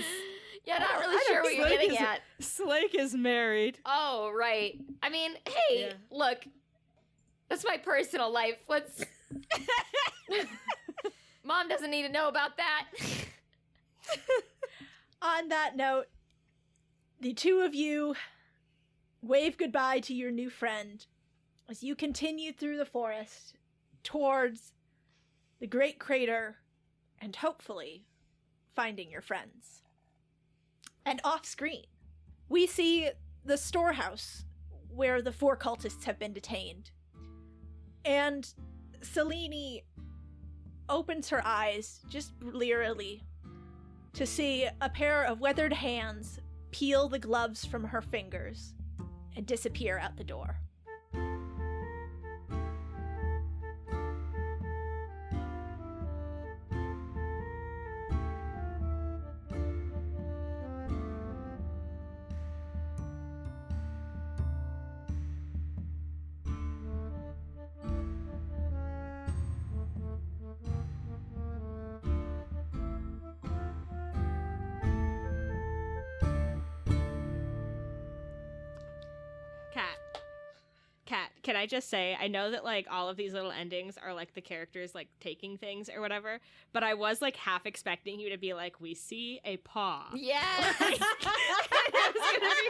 C: Yeah, not really sure what you're getting at.
B: Slake is married.
C: Oh, right. I mean, hey, look. That's my personal life. Let's... Mom doesn't need to know about that.
A: On that note, the two of you wave goodbye to your new friend as you continue through the forest towards the great crater and hopefully finding your friends. And off screen, we see the storehouse where the 4 cultists have been detained. And Selene opens her eyes just blearily to see a pair of weathered hands peel the gloves from her fingers and disappear out the door.
B: Kat, can I just say, I know that, like, all of these little endings are, like, the characters, like, taking things or whatever, but I was, like, half expecting you to be like, we see a paw.
C: Yeah.
B: Like, it was gonna be